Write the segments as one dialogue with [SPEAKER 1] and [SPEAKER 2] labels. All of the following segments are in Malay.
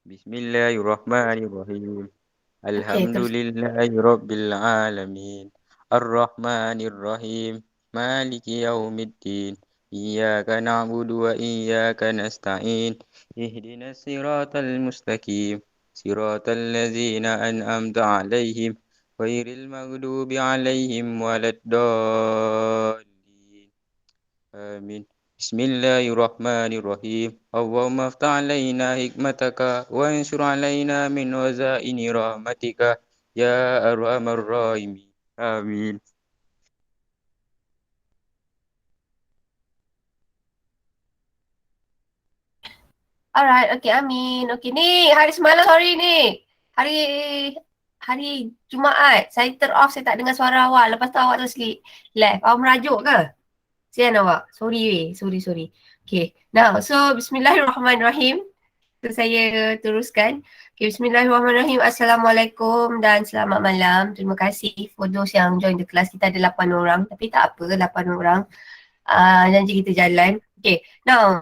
[SPEAKER 1] Bismillahirrahmanirrahim.
[SPEAKER 2] Okey, terus.
[SPEAKER 1] Alhamdulillahi Rabbil Alamin. Ar-Rahmanir Rahim. Maliki yaumiddin. Iyyaka na'budu wa iyyaka nasta'in. Ihdinas siratal mustaqim. Siratal ladzina an'amta 'alaihim ghairil maghdubi 'alaihim waladdallin. Amin. Bismillahirrahmanirrahim. Allahumma aftah alaina hikmataka wa ansur alaina min wazaini rahmatika ya arhamar rahimin. Amin.
[SPEAKER 2] Alright, okey Amin. Okey ni hari semalam sorry ni. Hari hari Jumaat. Saya turn off, saya tak dengar suara awak. Lepas tu awak terus left. Awak merajuk ke? Sian awak. Sorry weh. Sorry. Okay. Now, so bismillahirrahmanirrahim. So saya teruskan. Okay, bismillahirrahmanirrahim. Assalamualaikum dan selamat malam. Terima kasih for those yang join the class. Kita ada 8 orang. Tapi tak apa, 8 orang. Janji kita jalan. Okay, now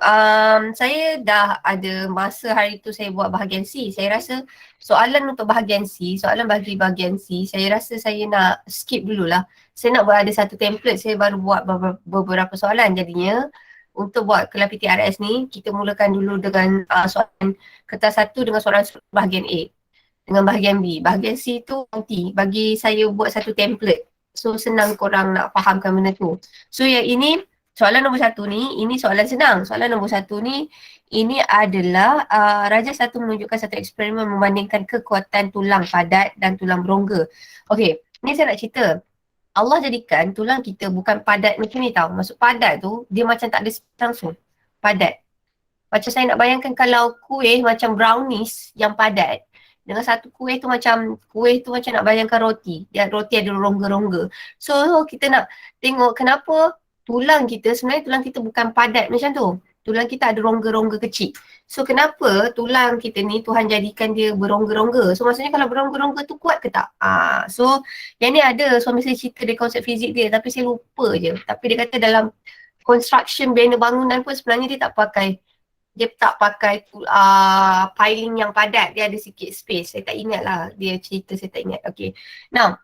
[SPEAKER 2] saya dah ada masa hari tu saya buat bahagian C. Saya rasa soalan untuk bahagian C, soalan bagi bahagian C, saya rasa saya nak skip dululah. Saya nak buat ada satu template, saya baru buat beberapa soalan. Jadinya untuk buat kelas PTRS ni, kita mulakan dulu dengan soalan kertas 1 dengan soalan bahagian A. Dengan bahagian B. Bahagian C tu nanti bagi saya buat satu template. So senang korang nak fahamkan benda tu. So yang ini soalan nombor 1 ni, ini soalan senang. Soalan nombor 1 ni, ini adalah Raja 1 menunjukkan satu eksperimen membandingkan kekuatan tulang padat dan tulang berongga. Okey, ni saya nak cerita. Allah jadikan tulang kita bukan padat macam ni tau. Maksud padat tu, dia macam tak ada langsung. Padat. Macam saya nak bayangkan kalau kuih macam brownies yang padat, dengan satu kuih tu macam nak bayangkan roti. Roti ada rongga-rongga. So kita nak tengok kenapa sebenarnya tulang kita bukan padat macam tu. Tulang kita ada rongga-rongga kecil. So kenapa tulang kita ni Tuhan jadikan dia berongga-rongga? So maksudnya kalau berongga-rongga tu kuat ke tak? So yang ni ada suami saya cerita dia konsep fizik dia tapi saya lupa je. Tapi dia kata dalam construction bina bangunan pun sebenarnya dia tak pakai piling yang padat, dia ada sikit space. Saya tak ingat lah dia cerita, saya tak ingat. Okay. Now,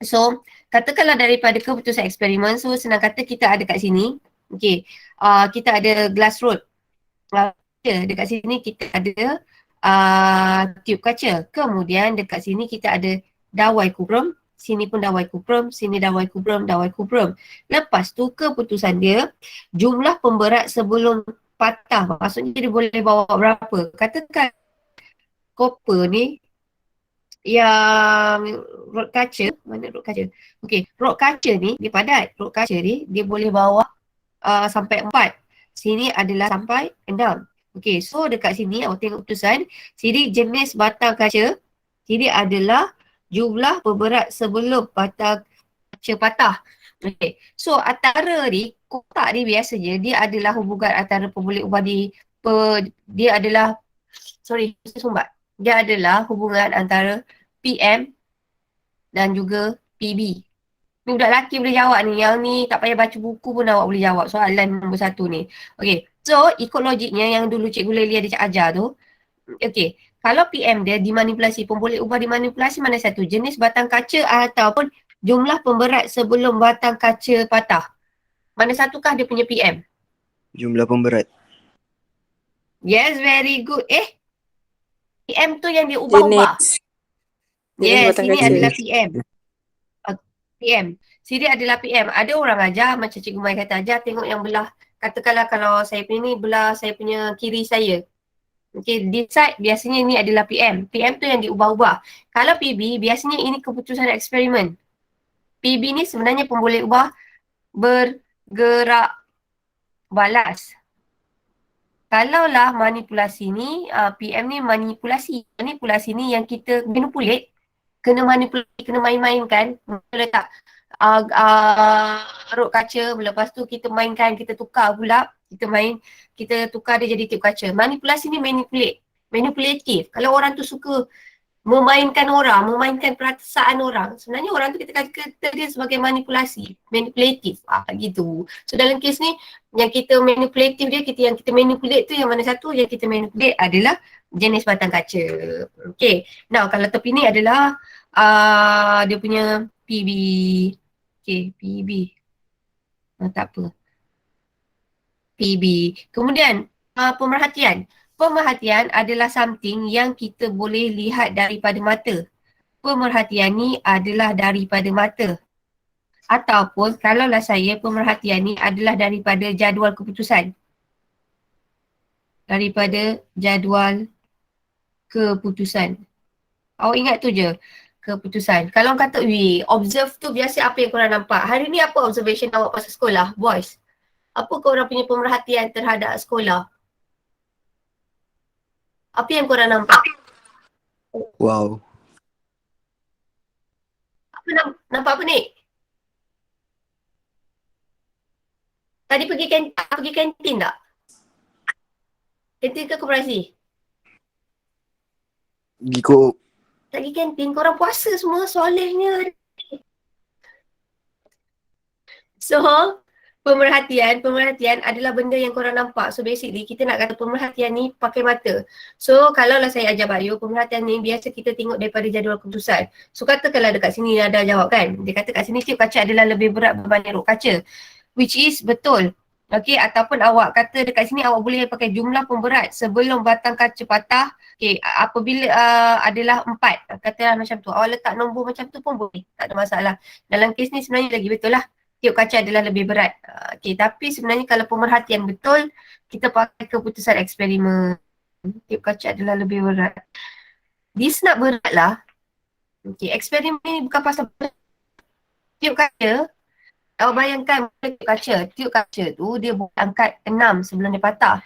[SPEAKER 2] so katakanlah daripada keputusan eksperimen, so senang kata kita ada kat sini. Okay. Kita ada glass rod. Dekat sini kita ada tube kaca. Kemudian dekat sini kita ada dawai kubrum. Sini pun dawai kubrum, sini dawai kubrum. Lepas tu keputusan dia, jumlah pemberat sebelum patah. Maksudnya dia boleh bawa berapa? Katakan copper ni yang rod kaca, mana rod kaca? Okey, rod kaca ni dia padat. Rod kaca ni dia boleh bawa sampai 4. Sini adalah sampai 6. Okey, so dekat sini awak tengok keputusan. Sini jenis batang kaca. Sini adalah jumlah pemberat sebelum batang kaca patah. Okey, so antara ni, kotak ni biasanya dia adalah hubungan antara pemboleh ubah dia adalah hubungan antara PM dan juga PB. Ni budak lelaki boleh jawab ni. Yang ni tak payah baca buku pun awak boleh jawab soalan nombor 1 ni. Okey, so ikut logiknya yang dulu Cikgu Lelia dia ajar tu. Okey, kalau PM dia dimanipulasi, pemboleh ubah dimanipulasi mana satu? Jenis batang kaca ataupun jumlah pemberat sebelum batang kaca patah? Mana satukah dia punya PM?
[SPEAKER 3] Jumlah pemberat.
[SPEAKER 2] Yes, very good. PM tu yang dia ubah-ubah. Yes, sini adalah PM. PM. Sini adalah PM. Ada orang ajar, macam Cikgu Mai kata ajar, tengok yang belah. Katakanlah kalau saya punya ni belah saya punya kiri saya. Okay, this side biasanya ini adalah PM. PM tu yang diubah-ubah. Kalau PB, biasanya ini keputusan eksperimen. PB ni sebenarnya pemboleh ubah bergerak balas. Kalaulah manipulasi ni, PM ni manipulasi. Manipulasi ni yang kita manipulate, kena manipulasi, kena main-mainkan. Letak rod kaca, lepas tu kita mainkan, kita tukar pula. Kita tukar dia jadi tip kaca. Manipulasi ni manipulatif. Kalau orang tu suka memainkan perasaan orang, sebenarnya orang tu kita kata dia sebagai manipulatif. Gitu. So dalam kes ni, yang kita manipulatif dia, yang kita manipulate tu yang mana satu? Yang kita manipulate adalah jenis batang kaca. Okay. Now kalau tepi ni adalah dia punya PB. Okay, PB. Tak apa. PB. Kemudian pemerhatian. Pemerhatian adalah something yang kita boleh lihat daripada mata. Pemerhatian ni adalah daripada mata. Ataupun kalaulah saya, pemerhatian ni adalah daripada jadual keputusan. Daripada jadual keputusan. Awak ingat tu je, keputusan. Kalau orang kata, observe tu biasa apa yang korang nampak. Hari ni apa observation awak pasal sekolah, boys? Apa korang punya pemerhatian terhadap sekolah? Apa yang korang nampak?
[SPEAKER 3] Wow.
[SPEAKER 2] Apa nampak apa ni? Tadi pergi kantin tak? Kantin ke koperasi?
[SPEAKER 3] Giko.
[SPEAKER 2] Tak pergi kantin, korang puasa semua, solehnya. So, pemerhatian adalah benda yang korang nampak. So basically kita nak kata pemerhatian ni pakai mata. So kalau lah saya ajar bio, pemerhatian ni biasa kita tengok daripada jadual keputusan. So katakanlah dekat sini ada jawab kan. Dia kata kat sini tiup kaca adalah lebih berat berbanding rok kaca. Which is betul. Okay, ataupun awak kata dekat sini awak boleh pakai jumlah pemberat sebelum batang kaca patah. Okay, apabila adalah 4. Katalah macam tu. Awak letak nombor macam tu pun boleh. Tak ada masalah. Dalam kes ni sebenarnya lagi betul lah. Tiup kaca adalah lebih berat. Okay, tapi sebenarnya kalau pemerhatian betul, kita pakai keputusan eksperimen. Tiup kaca adalah lebih berat. This nak berat lah. Okay, eksperimen ni bukan pasal tiup kaca. Awak bayangkan tiup kaca tu dia boleh angkat 6 sebelum dia patah.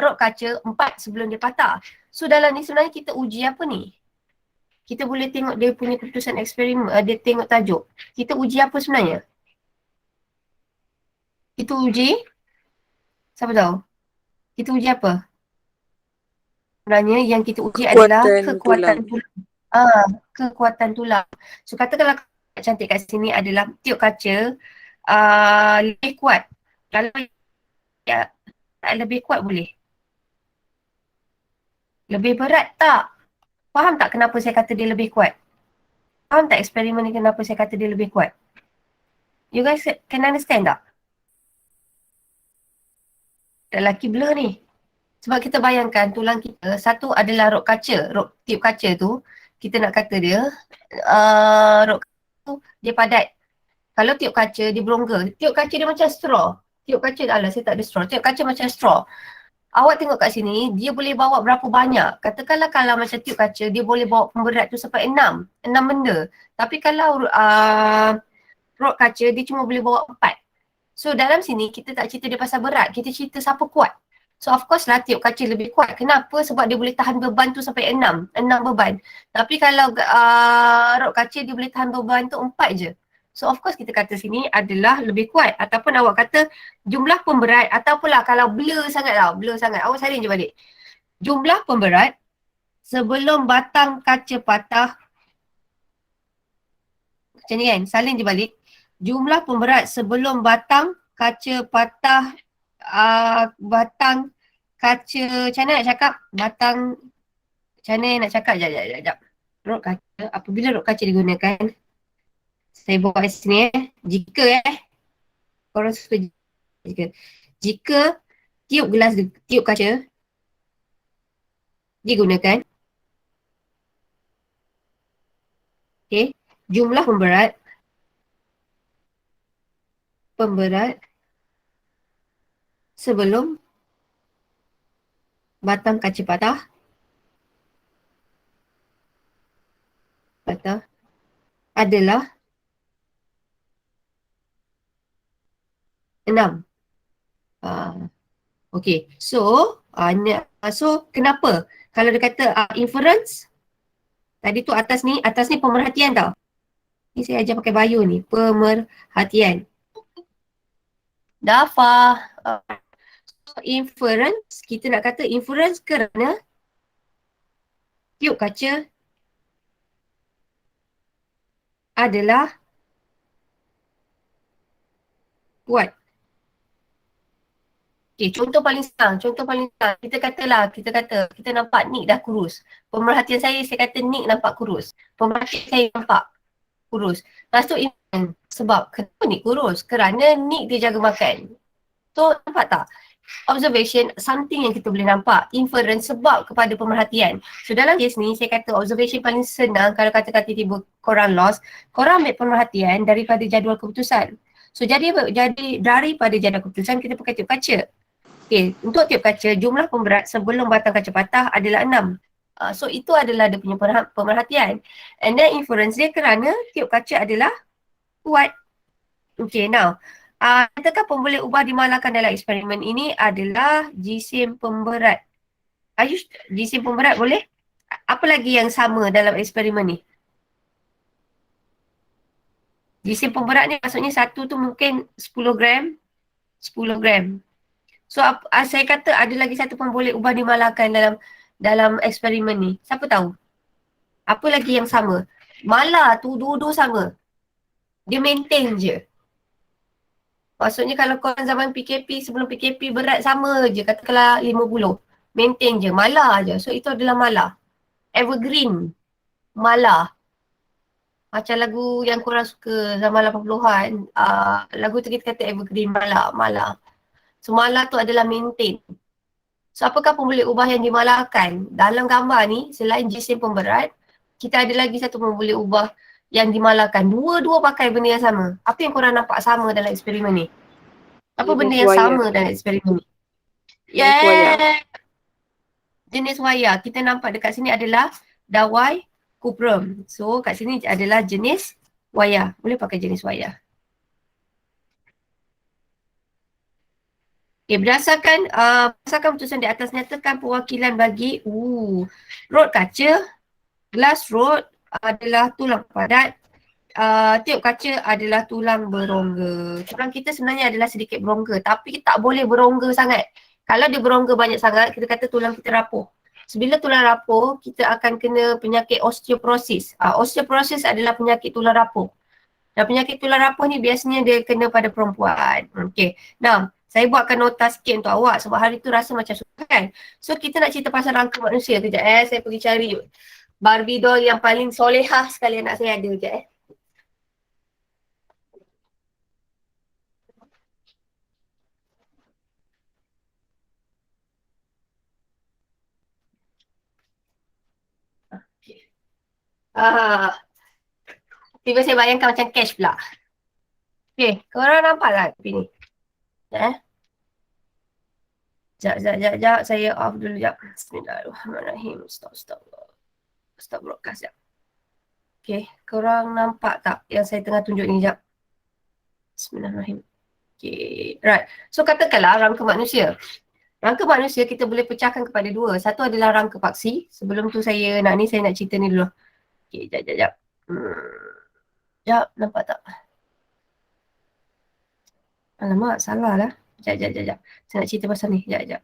[SPEAKER 2] Rod kaca 4 sebelum dia patah. So dalam ni sebenarnya kita uji apa ni? Kita boleh tengok dia punya keputusan eksperimen, dia tengok tajuk. Kita uji apa sebenarnya? Kita uji, siapa tahu? Kita uji apa? Sebenarnya yang kita uji adalah kekuatan tulang. Kekuatan tulang. So katakanlah cantik kat sini adalah tiup kaca lebih kuat. Kalau tak lebih kuat boleh. Lebih berat tak? Faham tak kenapa saya kata dia lebih kuat? Faham tak eksperimen ni kenapa saya kata dia lebih kuat? You guys can understand tak? Lelaki blur ni. Sebab kita bayangkan tulang kita, satu adalah rod kaca, rod tiup kaca tu, kita nak kata dia, rod kaca tu dia padat. Kalau tiup kaca dia berongga, tiup kaca dia macam straw. Tiup kaca, alah saya tak ada straw, tiup kaca macam straw. Awak tengok kat sini, dia boleh bawa berapa banyak. Katakanlah kalau macam tiup kaca, dia boleh bawa pemberat tu sampai 6 benda. Tapi kalau rod kaca, dia cuma boleh bawa 4. So dalam sini, kita tak cerita dia pasal berat, kita cerita siapa kuat. So of course lah tiup kaca lebih kuat. Kenapa? Sebab dia boleh tahan beban tu sampai 6 beban. Tapi kalau rod kaca dia boleh tahan beban tu 4 je. So of course kita kata sini adalah lebih kuat. Ataupun awak kata jumlah pemberat ataupun lah kalau blur sangat lah, blur sangat. Awak salin je balik. Jumlah pemberat sebelum batang kaca patah. Macam ni kan, salin je balik. Jumlah pemberat sebelum batang kaca patah, batang kaca, macam mana nak cakap? Macam mana nak cakap? Sekejap. Rod kaca, apabila rod kaca digunakan, saya buat kat sini jika korang suka jika tiup kaca digunakan, okay, jumlah pemberat sebelum batang kaca patah adalah 6. Okay, so kenapa? Kalau dia kata inference, tadi tu atas ni pemerhatian tau. Ni saya ajar pakai bio ni, pemerhatian. Dafa. Inference, kita nak kata inference kerana tiup kaca adalah kuat. Okay, contoh paling senang. Kita kata kita nampak Nick dah kurus. Pemerhatian saya kata Nick nampak kurus. Pemerhatian saya nampak kurus. Lepas tu sebab kenapa Nick kurus? Kerana Nick dia jaga makan. So nampak tak? Observation, something yang kita boleh nampak. Inference sebab kepada pemerhatian. So dalam kes ni saya kata observation paling senang kalau kata-kata tiba korang lost, korang ambil pemerhatian daripada jadual keputusan. So jadi daripada jadual keputusan kita pakai tiup kaca. Okay, untuk tiup kaca jumlah pemberat sebelum batang kaca patah adalah 6. So itu adalah dia punya pemerhatian. And then inference dia kerana tiup kaca adalah kuat. Okay, now adakah pemboleh ubah dimalahkan dalam eksperimen ini adalah jisim pemberat. Jisim pemberat boleh? Apa lagi yang sama dalam eksperimen ni? Jisim pemberat ni maksudnya satu tu mungkin 10 gram. 10 gram. So saya kata ada lagi satu pemboleh ubah dimalahkan dalam eksperimen ni. Siapa tahu? Apa lagi yang sama? Malah tu dua-dua sama. Dia maintain je. Maksudnya kalau korang zaman PKP, sebelum PKP berat sama je. Katakanlah 50. Maintain je. Malah je. So itu adalah malah. Evergreen. Malah. Macam lagu yang korang suka zaman 80-an. Lagu tu kita kata evergreen malah. Malah. So malah tu adalah maintain. So apakah pemboleh ubah yang dimalahkan? Dalam gambar ni selain jisim pemberat, kita ada lagi satu pemboleh ubah yang dimalahkan. Dua-dua pakai benda yang sama. Apa yang korang nampak sama dalam eksperimen ni? Apa benda yang sama dalam eksperimen ni? Jenis wayar. Kita nampak dekat sini adalah dawai kuprum. So kat sini adalah jenis wayar. Boleh pakai jenis wayar. Okay, berdasarkan putusan di atas nyatakan perwakilan bagi rod kaca, glass rod adalah tulang padat, tiup kaca adalah tulang berongga. Tulang kita sebenarnya adalah sedikit berongga tapi tak boleh berongga sangat. Kalau dia berongga banyak sangat, kita kata tulang kita rapuh. Sebila tulang rapuh, kita akan kena penyakit osteoporosis. Osteoporosis adalah penyakit tulang rapuh. Dan penyakit tulang rapuh ni biasanya dia kena pada perempuan. Okay. Now, saya buatkan nota sikit untuk awak sebab hari tu rasa macam susah kan. So kita nak cerita pasal rangka manusia. Kejap saya pergi cari Barbie doll yang paling solehah sekali anak saya ada. Kejap tiba saya bayangkan macam cash pula. Okay, korang nampak tak tepi ni? Sekejap, saya off dulu sekejap. Bismillahirrahmanirrahim. Stop broadcast sekejap. Okay, korang nampak tak yang saya tengah tunjuk ni sekejap? Bismillahirrahmanirrahim. Okay, right. So katakanlah rangka manusia. Rangka manusia kita boleh pecahkan kepada dua. Satu adalah rangka paksi. Sebelum tu saya nak cerita ni dulu. Okay, sekejap. Sekejap, nampak tak? Alamak, salah lah. Sekejap. Saya nak cerita pasal ni. Sekejap.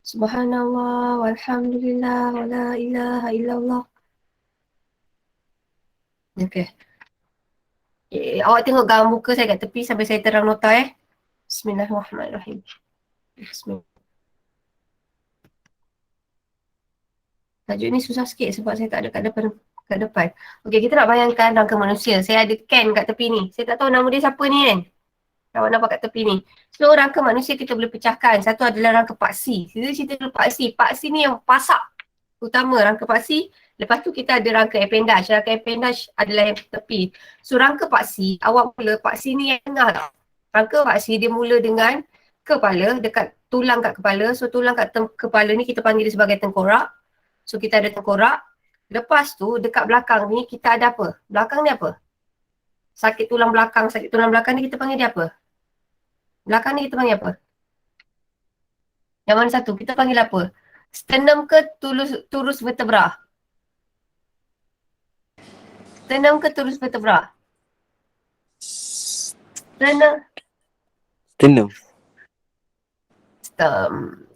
[SPEAKER 2] Subhanallah, walhamdulillah, wa la ilaha illallah. Okay. Awak tengok gambar muka saya kat tepi sampai saya terang nota Bismillahirrahmanirrahim. Bismillah. Tajuk ni susah sikit sebab saya tak ada kat depan. Okey, kita nak bayangkan rangka manusia. Saya ada Ken kat tepi ni. Saya tak tahu nama dia siapa ni kan. Awak nampak kat tepi ni. So rangka manusia kita boleh pecahkan. Satu adalah rangka paksi. Kita cerita dulu paksi. Paksi ni yang pasak utama rangka paksi. Lepas tu kita ada rangka appendage. Rangka appendage adalah yang tepi. So rangka paksi, awak mula paksi ni yang tengah tau. Rangka paksi dia mula dengan kepala, dekat tulang kat kepala. So tulang kat kepala ni kita panggil dia sebagai tengkorak. So kita ada tengkorak. Lepas tu dekat belakang ni kita ada apa? Belakang ni apa? Sakit tulang belakang ni kita panggil dia apa? Belakang ni kita panggil apa? Yang mana satu? Kita panggil apa? Sternum ke turus vertebra? Sternum ke turus vertebra? Sternum.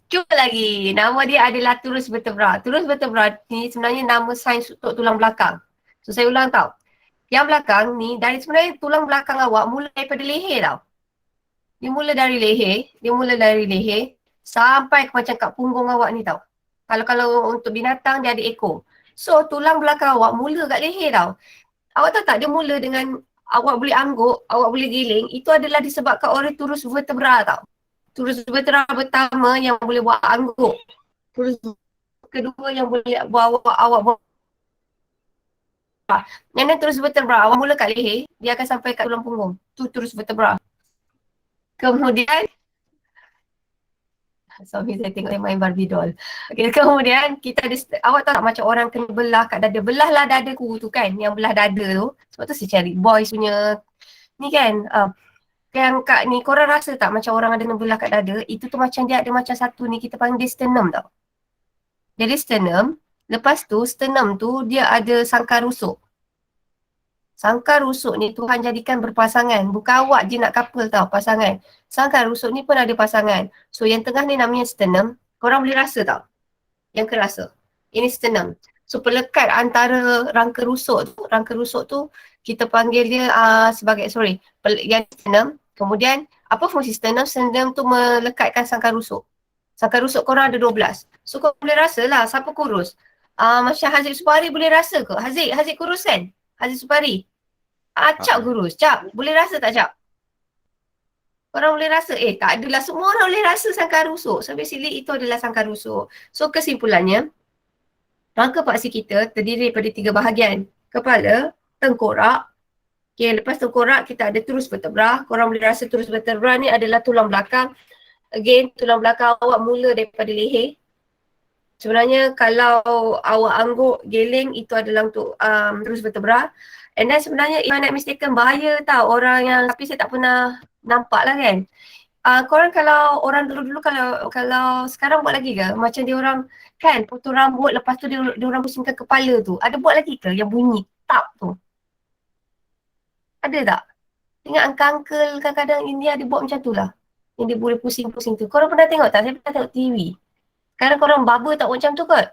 [SPEAKER 2] Cuba lagi. Nama dia adalah turus vertebra. Turus vertebra ni sebenarnya nama sains untuk tulang belakang. So saya ulang tau. Yang belakang ni, dari sebenarnya tulang belakang awak mula daripada leher tau. Dia mula dari leher sampai macam kat punggung awak ni tau. Kalau untuk binatang dia ada ekor. So tulang belakang awak mula kat leher tau. Awak tahu tak dia mula dengan awak boleh angguk, awak boleh giling, itu adalah disebabkan oleh turus vertebra tau. Turus vertebra pertama yang boleh buat angguk. Turus kedua yang boleh buat awak buat. Yang ni turus vertebra, awak mula kat leher, dia akan sampai kat tulang punggung. Tu turus vertebra. Kemudian suami saya tengok dia main Barbie doll. Okay, kemudian kita ada, awak tahu tak macam orang kena belah kat dada. Belahlah dadaku tu kan, yang belah dada tu. Sebab tu saya cari boys punya ni kan. Yang kat ni, korang rasa tak macam orang ada kena belah kat dada, itu tu macam dia ada macam satu ni, kita panggil dia sternum tau. Jadi sternum, lepas tu sternum tu dia ada sangkar rusuk. Sangkar rusuk ni Tuhan jadikan berpasangan. Bukan awak je nak couple tau, pasangan. Sangkar rusuk ni pun ada pasangan. So yang tengah ni namanya sternum. Korang boleh rasa tau? Yang kerasa. Ini sternum. So pelekat antara rangka rusuk tu kita panggil dia sebagai, yang sternum. Kemudian apa fungsi sternum? Sternum tu melekatkan sangkar rusuk. Sangkar rusuk korang ada 12. So korang boleh rasa lah siapa kurus. Macam Haziq Supari boleh rasa ke? Haziq kurus kan? Haziq Supari. Cap kurus. Cap. Boleh rasa tak Cap? Korang boleh rasa? Tak adalah. Semua orang boleh rasa sangkar rusuk. So basically itu adalah sangkar rusuk. So kesimpulannya, rangka paksi kita terdiri daripada 3 bahagian. Kepala, tengkorak. Okay, lepas tengkorak kita ada turus vertebra. Korang boleh rasa turus vertebra ni adalah tulang belakang. Again, tulang belakang awak mula daripada leher. Sebenarnya kalau awak angguk, geling, itu adalah untuk turus vertebra. And then sebenarnya if I'm not mistaken, bahaya tau orang yang, tapi saya tak pernah nampak lah kan. Korang kalau orang dulu-dulu kalau sekarang buat lagi ke? Macam dia orang kan potong rambut lepas tu dia orang pusingkan kepala tu. Ada buat lagi ke yang bunyi tap tu? Ada tak? Ingat uncle kadang-kadang India dia buat macam tu lah. Yang dia boleh pusing-pusing tu. Korang pernah tengok tak? Saya pernah tengok TV. Sekarang korang barber tak buat macam tu kot?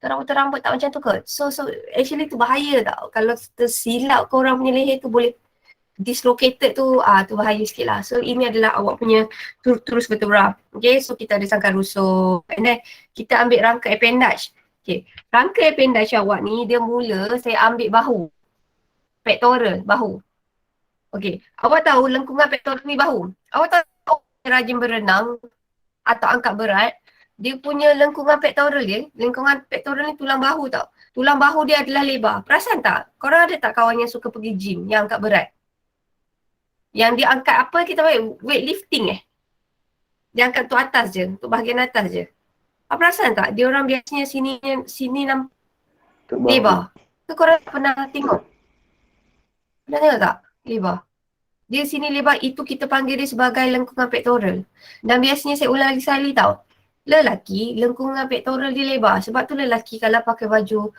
[SPEAKER 2] Korang potong rambut tak macam tu kot? So actually tu bahaya tau. Kalau tersilap korang punya leher tu boleh dislocated tu, tu bahaya sikit lah. So ini adalah awak punya turus vertebra. Okay, so kita ada sangkar rusuk. And then kita ambil rangka appendage. Okay, rangka appendage awak ni dia mula saya ambil bahu. Pectoral, bahu. Okay, awak tahu lengkungan pectoral ni bahu. Awak tahu rajin berenang atau angkat berat, dia punya lengkungan pectoral ni tulang bahu tau. Tulang bahu dia adalah lebar. Perasan tak? Korang ada tak kawan yang suka pergi gym, yang angkat berat? Yang dia angkat apa kita panggil? Weightlifting Dia angkat tu atas je, untuk bahagian atas je. Apa perasan tak? Dia orang biasanya sini lebar. Ke korang pernah tengok? Pernah tengok tak? Lebar. Dia sini lebar, itu kita panggil dia sebagai lengkungan pectoral. Dan biasanya saya ulang lagi sekali tau. Lelaki, lengkungan pectoral dia lebar. Sebab tu lelaki kalau pakai baju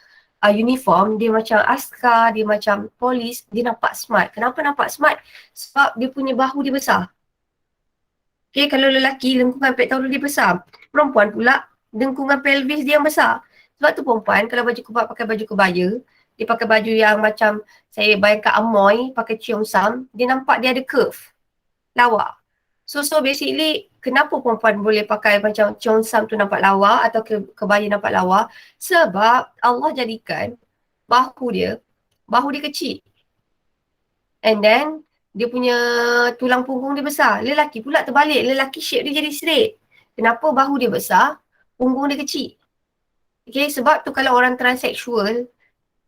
[SPEAKER 2] uniform, dia macam askar, dia macam polis, dia nampak smart. Kenapa nampak smart? Sebab dia punya bahu dia besar. Okay, kalau lelaki, lengkungan pectoral dia besar. Perempuan pula, lengkungan pelvis dia yang besar. Sebab tu perempuan, kalau pakai baju kebaya, dia pakai baju yang macam saya bayangkan Amoy, pakai cheongsam, dia nampak dia ada curve. Lawa. So basically, kenapa perempuan boleh pakai macam cheongsam tu nampak lawa atau kebaya nampak lawa? Sebab Allah jadikan bahu dia kecil. And then, dia punya tulang punggung dia besar. Lelaki pula terbalik. Lelaki shape dia jadi straight. Kenapa bahu dia besar, punggung dia kecil? Okay, sebab tu kalau orang transseksual,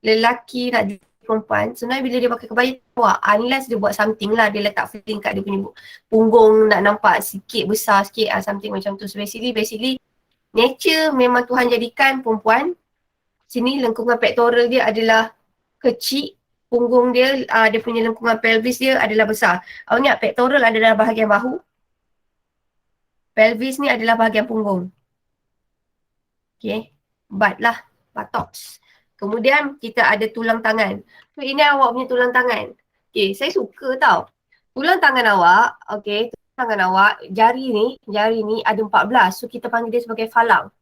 [SPEAKER 2] lelaki nak jadi perempuan, sebenarnya bila dia pakai kebaya unless dia buat something lah, dia letak filling kat dia punya punggung nak nampak sikit, besar sikit, something macam tu. So basically nature memang Tuhan jadikan perempuan, sini lengkungan pectoral dia adalah kecil, punggung dia, dia punya lengkungan pelvis dia adalah besar. Awak ingat pectoral adalah bahagian bahu, pelvis ni adalah bahagian punggung. Okay, butt lah, buttocks. Kemudian kita ada tulang tangan. So ini awak punya tulang tangan. Okay, saya suka tau. Tulang tangan awak, okay, tulang tangan awak, jari ni ada 14. So kita panggil dia sebagai falang.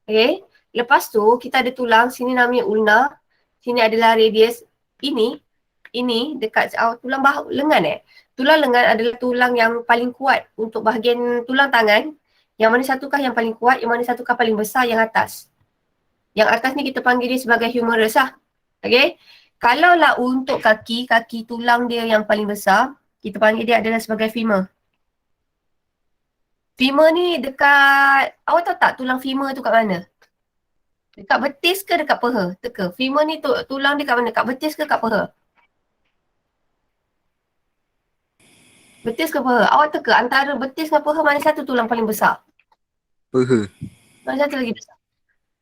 [SPEAKER 2] Okay, lepas tu kita ada tulang, sini namanya ulna. Sini adalah radius. Ini dekat tulang bahu, lengan Tulang lengan adalah tulang yang paling kuat untuk bahagian tulang tangan. Yang mana satukah yang paling kuat, yang mana satukah paling besar, yang atas. Yang atas ni kita panggil dia sebagai humerus lah. Okay. Kalaulah untuk kaki, kaki tulang dia yang paling besar, kita panggil dia adalah sebagai femur. Femur ni dekat, awak tahu tak tulang femur tu kat mana? Dekat betis ke dekat peha? Teka. Femur ni tulang dia kat mana? Kat betis ke kat peha? Betis ke peha? Awak teka antara betis dan peha mana satu tulang paling besar?
[SPEAKER 3] Peha.
[SPEAKER 2] Mana satu lagi besar?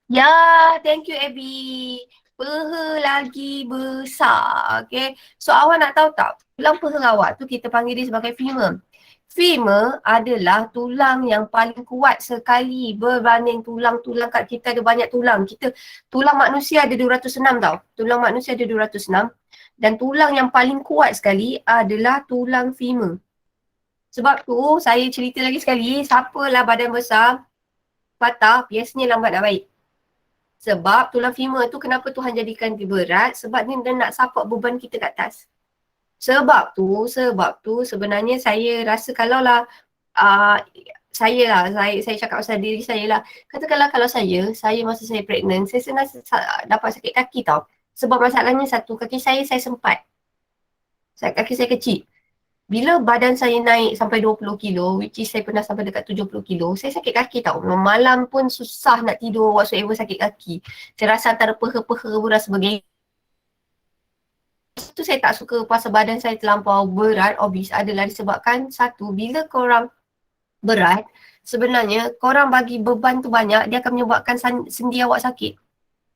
[SPEAKER 2] Ya, thank you Abby. Peha lagi besar. Okay. So awak nak tahu tak? Tulang peha awak tu kita panggil dia sebagai femur. Femur adalah tulang yang paling kuat sekali berbanding tulang-tulang kat kita ada banyak tulang. Tulang manusia ada 206 tau. Tulang manusia ada 206 dan tulang yang paling kuat sekali adalah tulang femur. Sebab tu saya cerita lagi sekali, siapalah badan besar patah biasanya lambat nak baik. Sebab tulang femur tu kenapa Tuhan jadikan dia berat? Sebab dia nak support beban kita kat atas. Sebab tu sebenarnya saya rasa kalaulah saya cakap pasal diri saya lah. Katakanlah kalau saya masa saya pregnant, saya senang dapat sakit kaki tau. Sebab masalahnya satu, kaki saya sempat. Kaki saya kecil. Bila badan saya naik sampai 20 kilo, which is saya pernah sampai dekat 70 kilo, saya sakit kaki tau. Malam pun susah nak tidur whatsoever sakit kaki. Saya rasa antara peha-peha pun rasa bergeng. Itu saya tak suka pasal badan saya terlampau berat, obese adalah disebabkan satu, bila korang berat, sebenarnya korang bagi beban tu banyak, dia akan menyebabkan sendi awak sakit.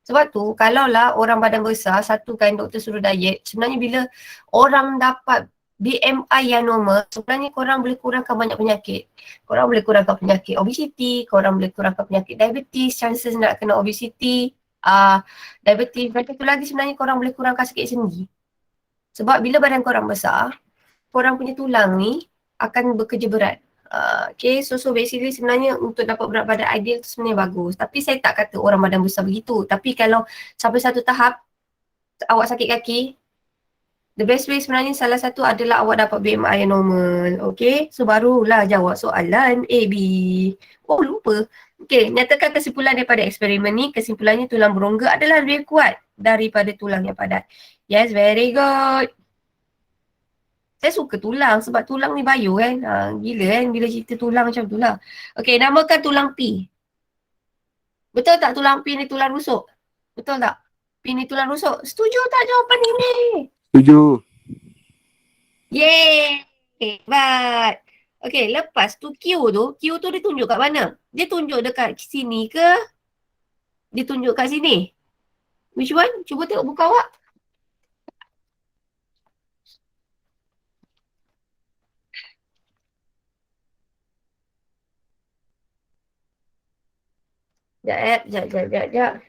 [SPEAKER 2] Sebab tu, kalaulah orang badan besar, satu kan doktor suruh diet, sebenarnya bila orang dapat BMI yang normal, sebenarnya korang boleh kurangkan banyak penyakit. Korang boleh kurangkan penyakit obesity, korang boleh kurangkan penyakit diabetes, chances nak kena obesity, diabetes. Dan satu lagi sebenarnya korang boleh kurangkan sakit sendi. Sebab bila badan korang besar, korang punya tulang ni akan bekerja berat. Okay, so basically sebenarnya untuk dapat berat badan ideal tu sebenarnya bagus. Tapi saya tak kata orang badan besar begitu. Tapi kalau sampai satu tahap, awak sakit kaki, the best way sebenarnya salah satu adalah awak dapat BMI yang normal. Okay, so barulah jawab soalan A, B. Oh lupa. Okay, nyatakan kesimpulan daripada eksperimen ni. Kesimpulannya tulang berongga adalah lebih kuat daripada tulang yang padat. Yes, very good. Saya suka tulang sebab tulang ni bio kan. Gila kan bila cerita tulang macam tu lah. Okay, namakan tulang P. Betul tak tulang P ni tulang rusuk? Betul tak? P ni tulang rusuk. Setuju tak jawapan ini?
[SPEAKER 3] Setuju.
[SPEAKER 2] Yeay! Hebat! Okay, lepas tu Q tu dia tunjuk kat mana? Dia tunjuk dekat sini ke? Dia tunjuk kat sini? Which one? Cuba tengok buka awak. Sekejap.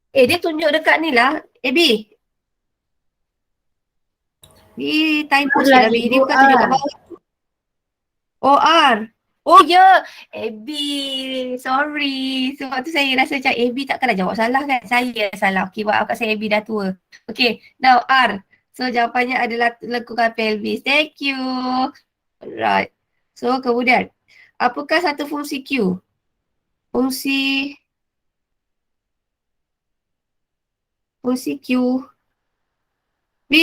[SPEAKER 2] Dia tunjuk dekat ni lah. B. Ni time post lah B. Dia bukan tunjuk kat bawah. Oh R. Oh ya. AB. Sorry. Sebab tu saya rasa macam AB takkanlah jawab salah kan. Saya salah. Okay, maafkan saya AB dah tua. Okay. Now R. So jawapannya adalah lekukan pelvis. Thank you. Alright. So kemudian. Apakah satu fungsi Q? Fungsi Q. B.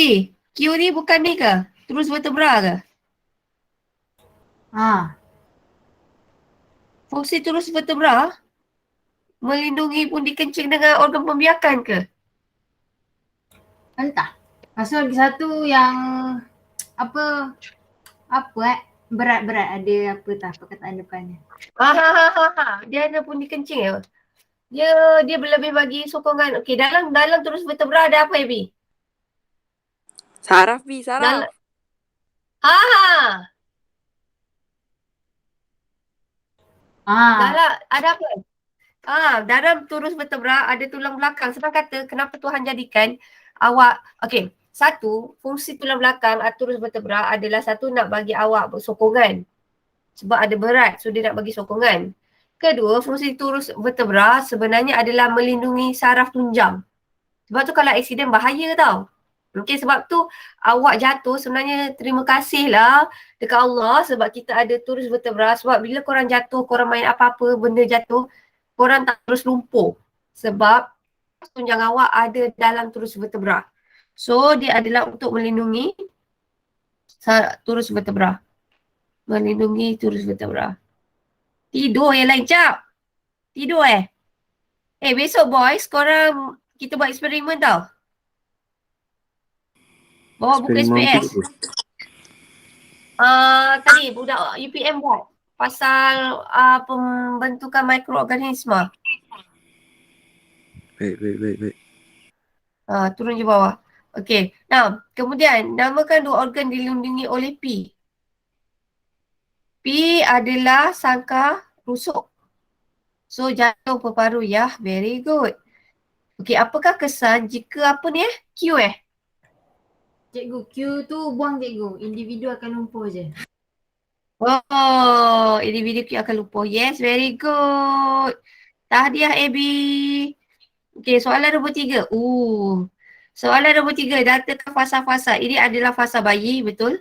[SPEAKER 2] Q ni bukan ni ke? Terus vertebra ke? Fungsi terus vertebra melindungi pundi kencing dengan organ pembiakan ke?
[SPEAKER 4] Entah. Lepas tu lagi satu yang berat-berat ada perkataan depannya.
[SPEAKER 2] Dia ada pundi kencing ya? Dia lebih bagi sokongan. Okey, dalam terus vertebra ada apa ya, B?
[SPEAKER 5] Saraf, B. Saraf.
[SPEAKER 2] Dalam ada apa? Dalam turus vertebra ada tulang belakang. Sebab kata kenapa Tuhan jadikan awak, okey, satu, fungsi tulang belakang turus vertebra adalah satu nak bagi awak sokongan. Sebab ada berat, so dia nak bagi sokongan. Kedua, fungsi turus vertebra sebenarnya adalah melindungi saraf tunjang. Sebab tu kalau aksiden bahaya tau. Okay, sebab tu awak jatuh sebenarnya terima kasih lah dekat Allah sebab kita ada turus vertebra. Sebab bila korang jatuh, korang main apa-apa benda jatuh, korang tak terus lumpuh. Sebab tunjang awak ada dalam turus vertebra. So dia adalah untuk melindungi turus vertebra. Melindungi turus vertebra. Tidur yang lain, Cap. Tidur besok boys, korang kita buat eksperimen tau. Bawa buku
[SPEAKER 3] Eksperimen
[SPEAKER 2] SPS.
[SPEAKER 3] tu
[SPEAKER 2] Tadi budak UPM buat pasal pembentukan mikroorganisma.
[SPEAKER 3] Baik.
[SPEAKER 2] Turun je bawah. Okey. Nah, kemudian namakan dua organ dilindungi oleh P. P adalah sangka rusuk. So jatuh paru ya. Very good. Okey, apakah kesan jika apa ni Q
[SPEAKER 4] Cikgu, Q tu buang cikgu. Individu akan lumpuh je.
[SPEAKER 2] Oh, individu Q akan lupa. Yes, very good. Tahniah Abby. Okey, soalan nombor 3. Soalan nombor 3. Datakan fasa-fasa. Ini adalah fasa bayi, betul?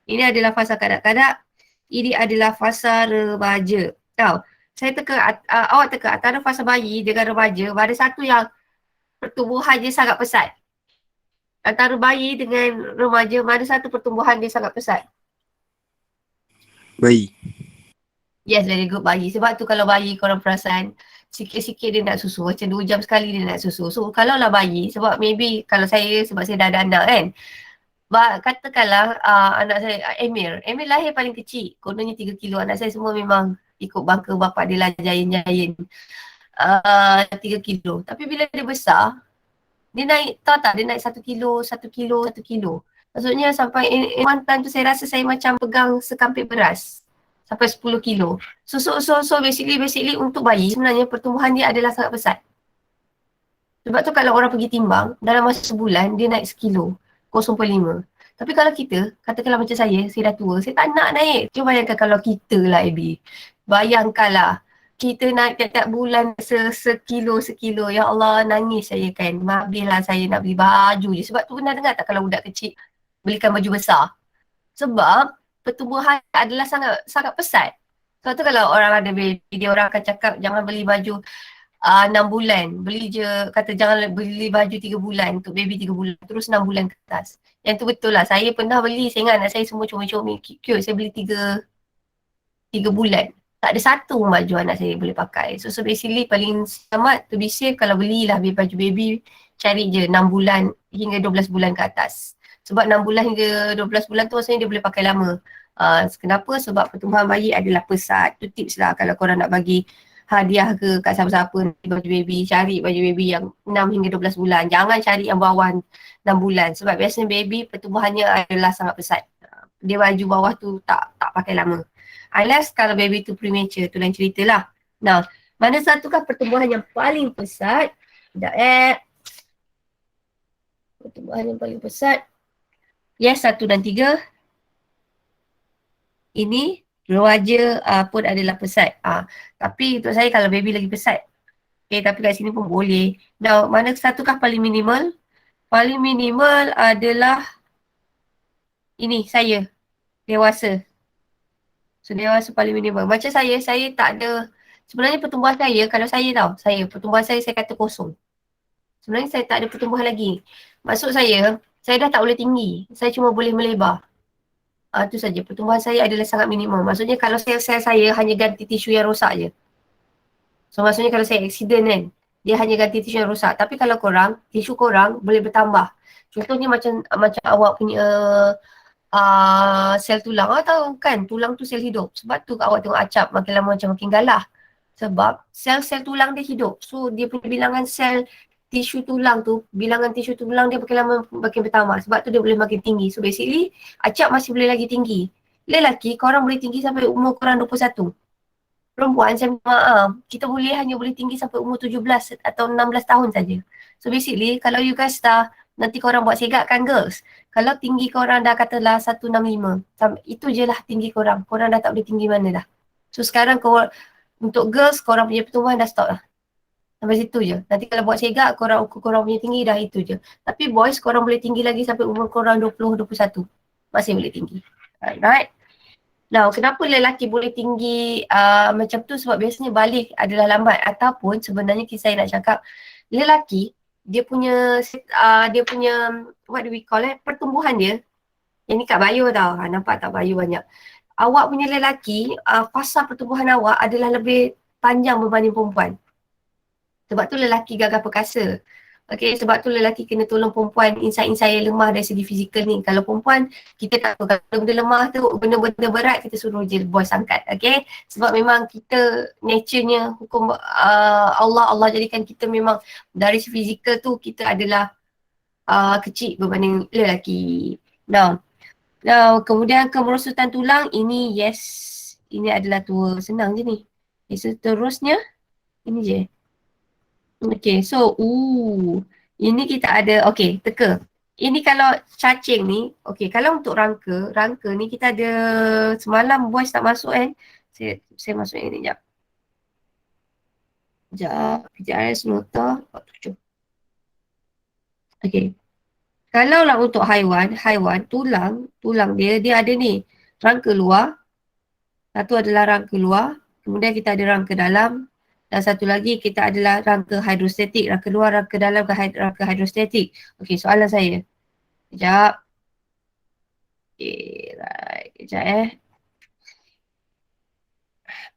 [SPEAKER 2] Ini adalah fasa kanak-kanak. Ini adalah fasa remaja. Tahu? Saya awak teka antara fasa bayi dengan remaja, ada satu yang pertumbuhan dia sangat pesat. Antara bayi dengan remaja, mana satu pertumbuhan dia sangat pesat?
[SPEAKER 3] bayi.
[SPEAKER 2] Yes, very good bayi. Sebab tu kalau bayi korang perasan, sikit-sikit dia nak susu. Macam 2 jam sekali dia nak susu. So kalau lah bayi, sebab maybe kalau saya, sebab saya dah ada anak kan. Katakanlah anak saya, Emir lahir paling kecil. Kononnya 3 kilo. Anak saya semua memang ikut bangka bapak dia lah, Jayin. 3 kilo. Tapi bila dia besar, dia naik, tahu tak? Dia naik 1 kilo. Maksudnya sampai one time tu saya rasa saya macam pegang sekampit beras. Sampai 10 kilo. So basically untuk bayi sebenarnya pertumbuhan dia adalah sangat pesat. Sebab tu kalau orang pergi timbang, dalam masa sebulan dia naik 1 kilo, 0.5. Tapi kalau kita, katakanlah macam saya dah tua, saya tak nak naik. Cuba bayangkan kalau kita lah Abby. Bayangkanlah, kita naik tiap-tiap bulan sekilo. Ya Allah, nangis saya kan. Habislah saya nak beli baju je. Sebab tu pernah dengar tak kalau budak kecil belikan baju besar? Sebab pertumbuhan adalah sangat pesat. Sebab tu kalau orang ada baby, dia orang akan cakap jangan beli baju 6 bulan. Beli je, kata jangan beli baju 3 bulan untuk baby 3 bulan. Terus 6 bulan ke atas. Yang tu betul lah. Saya pernah beli, saya ingat anak saya semua comel-comel, cute. Saya beli 3 bulan. Tak ada satu baju anak saya boleh pakai. So basically paling selamat to be safe kalau belilah baju baby, cari je 6 bulan hingga 12 bulan ke atas. Sebab 6 bulan hingga 12 bulan tu maksudnya dia boleh pakai lama. Kenapa? Sebab pertumbuhan bayi adalah pesat. Tu tips lah kalau korang nak bagi hadiah ke kat siapa-siapa baju baby, cari baju baby yang 6 hingga 12 bulan. Jangan cari yang bawah 6 bulan. Sebab biasanya baby pertumbuhannya adalah sangat pesat. Dia baju bawah tu tak pakai lama. Unless kalau baby tu premature, tu lain cerita lah. Nah, mana satukah pertumbuhan yang paling pesat? Pertumbuhan yang paling pesat. Yes, 1 dan 3. Ini remaja pun adalah pesat. Tapi untuk saya kalau baby lagi pesat. Okay, tapi kat sini pun boleh. Now, mana satukah paling minimal? Paling minimal adalah ini, saya. Dewasa. So, dewasa paling minimal. Macam saya tak ada, sebenarnya pertumbuhan saya, kalau pertumbuhan saya kata kosong. Sebenarnya saya tak ada pertumbuhan lagi. Maksud saya dah tak boleh tinggi. Saya cuma boleh melebar. Itu saja. Pertumbuhan saya adalah sangat minimum. Maksudnya kalau sel-sel saya hanya ganti tisu yang rosak je. So maksudnya kalau saya accident kan, dia hanya ganti tisu yang rosak. Tapi kalau korang, tisu korang boleh bertambah. Contohnya macam awak punya sel tulang. Awak tahu kan, tulang tu sel hidup. Sebab tu awak tengok acap makin lama macam makin galah. Sebab sel-sel tulang dia hidup. So dia punya bilangan sel tisu tulang tu, bilangan tisu tulang dia makin lama makin bertambah. Sebab tu dia boleh makin tinggi. So basically, acap masih boleh lagi tinggi. Lelaki, korang boleh tinggi sampai umur korang 21. Perempuan, saya maaf, kita hanya boleh tinggi sampai umur 17 atau 16 tahun saja. So basically, kalau you guys nanti korang buat segak kan girls. Kalau tinggi korang dah katalah 165, itu je lah tinggi korang. Korang dah tak boleh tinggi mana dah. So sekarang untuk girls, korang punya pertumbuhan dah stop lah. Sampai situ je. Nanti kalau buat segak, korang ukur korang punya tinggi dah itu je. Tapi boys, korang boleh tinggi lagi sampai umur korang 20-21. Masih boleh tinggi. Alright. Now, kenapa lelaki boleh tinggi macam tu? Sebab biasanya balik adalah lambat. Ataupun sebenarnya saya nak cakap, lelaki, dia punya what do we call it, pertumbuhan dia. Yang ni kat bio tau. Nampak tak bio banyak. Awak punya lelaki, fasa pertumbuhan awak adalah lebih panjang berbanding perempuan. Sebab tu lelaki gagal perkasa. Okay, sebab tu lelaki kena tolong perempuan insan-insan yang lemah dari segi fizikal ni. Kalau perempuan, kita tak tahu. Kalau benda lemah tu, benda-benda berat, kita suruh je boys angkat. Okay, sebab memang kita nature-nya, hukum Allah jadikan kita memang dari segi fizikal tu, kita adalah kecil berbanding lelaki. Now, kemudian kemerosotan tulang, ini yes. Ini adalah tua, senang je ni. Okay, seterusnya, ini je. Okay, so, ini kita ada, okay, teka. Ini kalau cacing ni, okay, kalau untuk rangka ni kita ada, semalam boys tak masuk kan. Saya masuk ini sekejap. Sekejap, PJRS nota 47. Okay. Kalau lah untuk haiwan, tulang dia ada ni, rangka luar. Satu adalah rangka luar, kemudian kita ada rangka dalam. Dan satu lagi kita adalah rangka hidrostatik, rangka luar, rangka dalam, rangka hidrostatik. Okey, soalan saya. Sekejap. Okey, right. Sekejap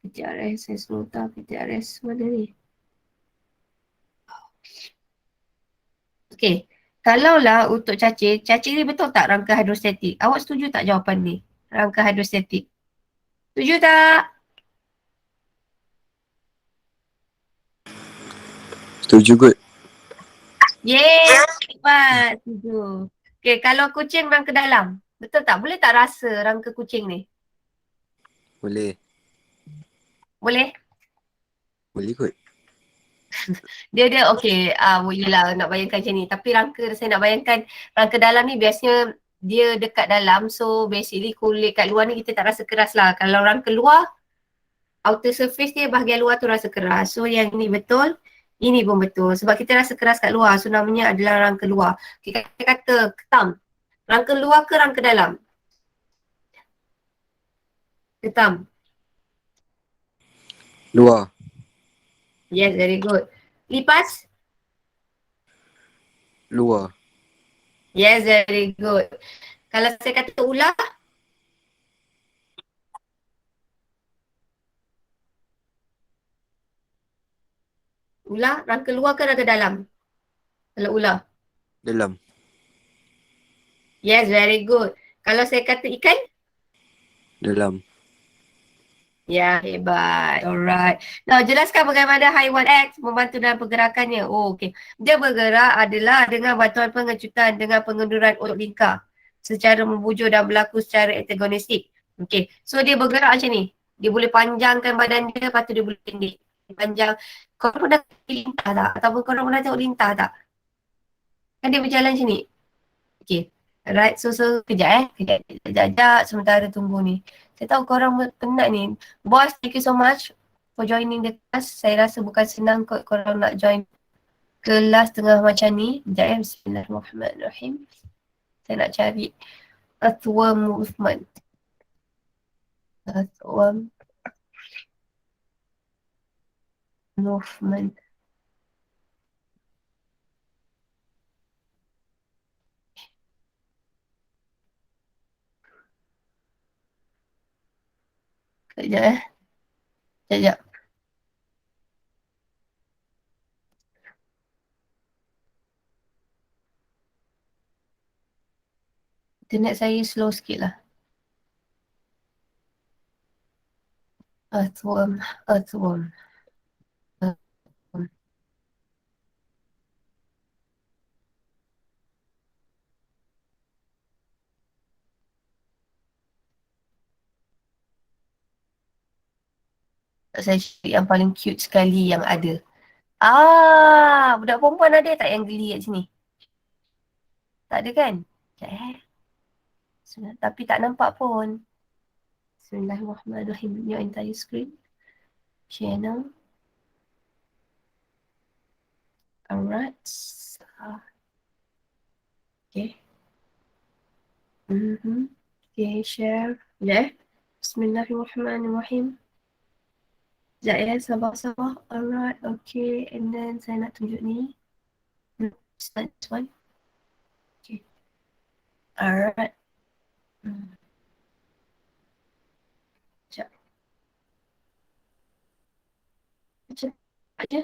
[SPEAKER 2] PTRS, saya nota PTRS mana ni? Okey, kalaulah untuk cacing ni betul tak rangka hidrostatik? Awak setuju tak jawapan ni? Rangka hidrostatik. Setuju tak?
[SPEAKER 3] Setuju kot.
[SPEAKER 2] Yeay, cepat. Setuju. Okay, kalau kucing rangka dalam, betul tak? Boleh tak rasa rangka kucing ni?
[SPEAKER 3] Boleh.
[SPEAKER 2] Boleh?
[SPEAKER 3] Boleh kot.
[SPEAKER 2] Dia okey, yelah nak bayangkan macam ni. Tapi saya nak bayangkan rangka dalam ni biasanya dia dekat dalam. So basically kulit kat luar ni kita tak rasa keras lah. Kalau rangka luar, outer surface dia bahagian luar tu rasa keras. So yang ni betul, ini pun betul. Sebab kita rasa keras kat luar. So namanya adalah rangka luar. Kita kata ketam. Rangka luar ke rangka dalam? Ketam.
[SPEAKER 3] Luar.
[SPEAKER 2] Yes, very good. Lipas?
[SPEAKER 3] Luar.
[SPEAKER 2] Yes, very good. Kalau saya kata ular? Ular, rangka luar ke rangka dalam? Kalau ular?
[SPEAKER 3] Dalam.
[SPEAKER 2] Yes, very good. Kalau saya kata ikan?
[SPEAKER 3] Dalam.
[SPEAKER 2] Ya, hebat. Alright. Now, jelaskan bagaimana haiwan X membantu dalam pergerakannya. Oh, okey. Dia bergerak adalah dengan bantuan pengecutan dengan pengenduran otot lingkar secara membujur dan berlaku secara antagonistik. Okey. So, dia bergerak macam ni. Dia boleh panjangkan badan dia, lepas tu dia boleh pendek. Panjang. Kau pernah lintah tak? Ataupun kau pernah tengok lintah tak? Kan dia berjalan macam ni. Okey. Alright. So, kejap Kejap. Sementara tunggu ni. Saya tahu korang penat ni. Boss, thank you so much for joining the class. Saya rasa bukan senang kot korang nak join kelas tengah macam ni. Sekejap Bismillahirrahmanirrahim. Saya nak cari earthworm movement. Earthworm movement. Sekejap. Internet saya slow sikit lah. Earthworm. Saya cari yang paling cute sekali yang ada. Budak perempuan ada tak yang geli kat sini? Tak ada kan? Sekejap tapi tak nampak pun. Bismillahirrahmanirrahim. Your entire screen. Channel. Alright. Okay. Okay, share. Yeah. Bismillahirrahmanirrahim. Sekejap ya, sabar-sabar. Alright, okay. And then saya nak tunjuk ni. Slide this one. Okay. Alright. Sekejap. Sekejap. Aja.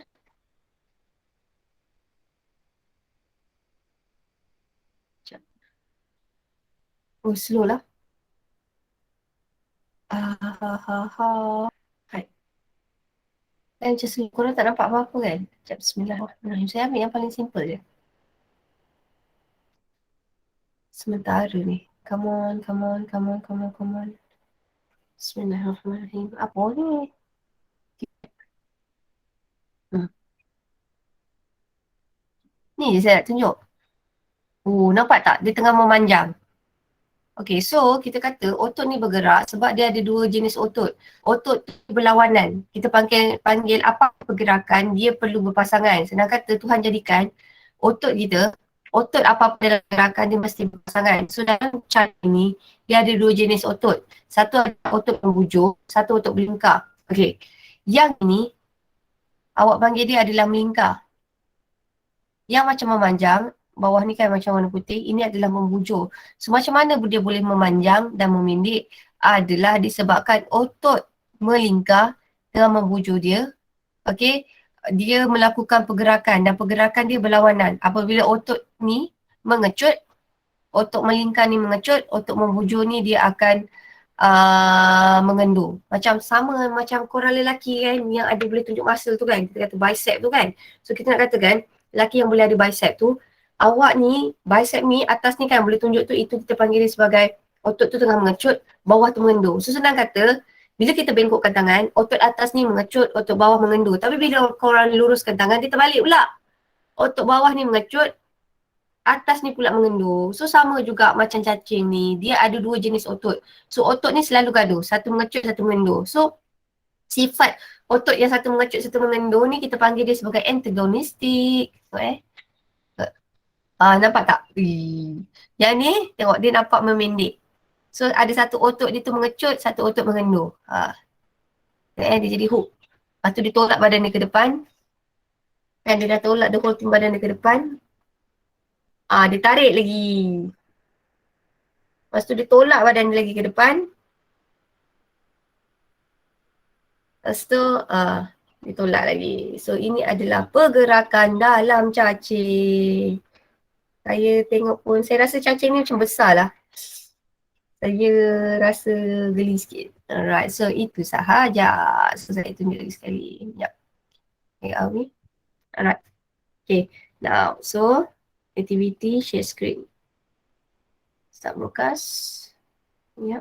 [SPEAKER 2] Sekejap. Oh, slow lah. Hai. Macam slow. Korang tak nampak apa-apa kan? Sekejap. Bismillahirrahmanirrahim. Saya ambil yang paling simple je. Sementara ni. Come on. Bismillahirrahmanirrahim. Apa ni? Ni je saya nak tunjuk. Oh, nampak tak? Dia tengah memanjang. Okay, so kita kata otot ni bergerak sebab dia ada dua jenis otot. Otot berlawanan. Kita panggil apa pergerakan, dia perlu berpasangan. Senang kata Tuhan jadikan otot kita, otot apa-apa dalam gerakan dia mesti berpasangan. So dalam cara ni, dia ada dua jenis otot. Satu adalah otot membujur, satu otot melingkar. Okay, yang ini awak panggil dia adalah melingkar. Yang macam memanjang, bawah ni kan macam warna putih, ini adalah membujur. So macam mana dia boleh memanjang dan memendek adalah disebabkan otot melingkar dengan membujur dia. Okay, dia melakukan pergerakan dan pergerakan dia berlawanan. Apabila otot ni mengecut, otot melingkar ni mengecut, otot membujur ni dia akan mengendur. Macam sama macam korang lelaki kan yang ada boleh tunjuk muscle tu kan, kita kata bicep tu kan. So kita nak katakan lelaki yang boleh ada bicep tu, awak ni, bicep ni, atas ni kan boleh tunjuk tu, itu kita panggil dia sebagai otot tu tengah mengecut, bawah tu mengendur. So senang kata, bila kita bengkokkan tangan, otot atas ni mengecut, otot bawah mengendur. Tapi bila korang luruskan tangan, dia terbalik pula. Otot bawah ni mengecut, atas ni pula mengendur. So sama juga macam cacing ni, dia ada dua jenis otot. So otot ni selalu gaduh, satu mengecut, satu mengendur. So sifat otot yang satu mengecut, satu mengendur ni kita panggil dia sebagai antagonistik. Nampak tak? Yang ni tengok dia nampak memendek. So ada satu otot dia tu mengecut, satu otot mengendur. Dia jadi hook. Lepas tu dia tolak badan dia ke depan. Dan dia dah tolak dia holding badan dia ke depan. Dia tarik lagi. Lepas tu dia tolak badan dia lagi ke depan. Lepas tu dia tolak lagi. So ini adalah pergerakan dalam cacing. Saya tengok pun, saya rasa cacing ni macam besar lah. Saya rasa geli sikit. Alright, so itu sahaja. So saya tunjuk lagi sekali. Sekejap. Okay, are we? Alright. Okay, now, so activity, share screen. Start broadcast. Yep.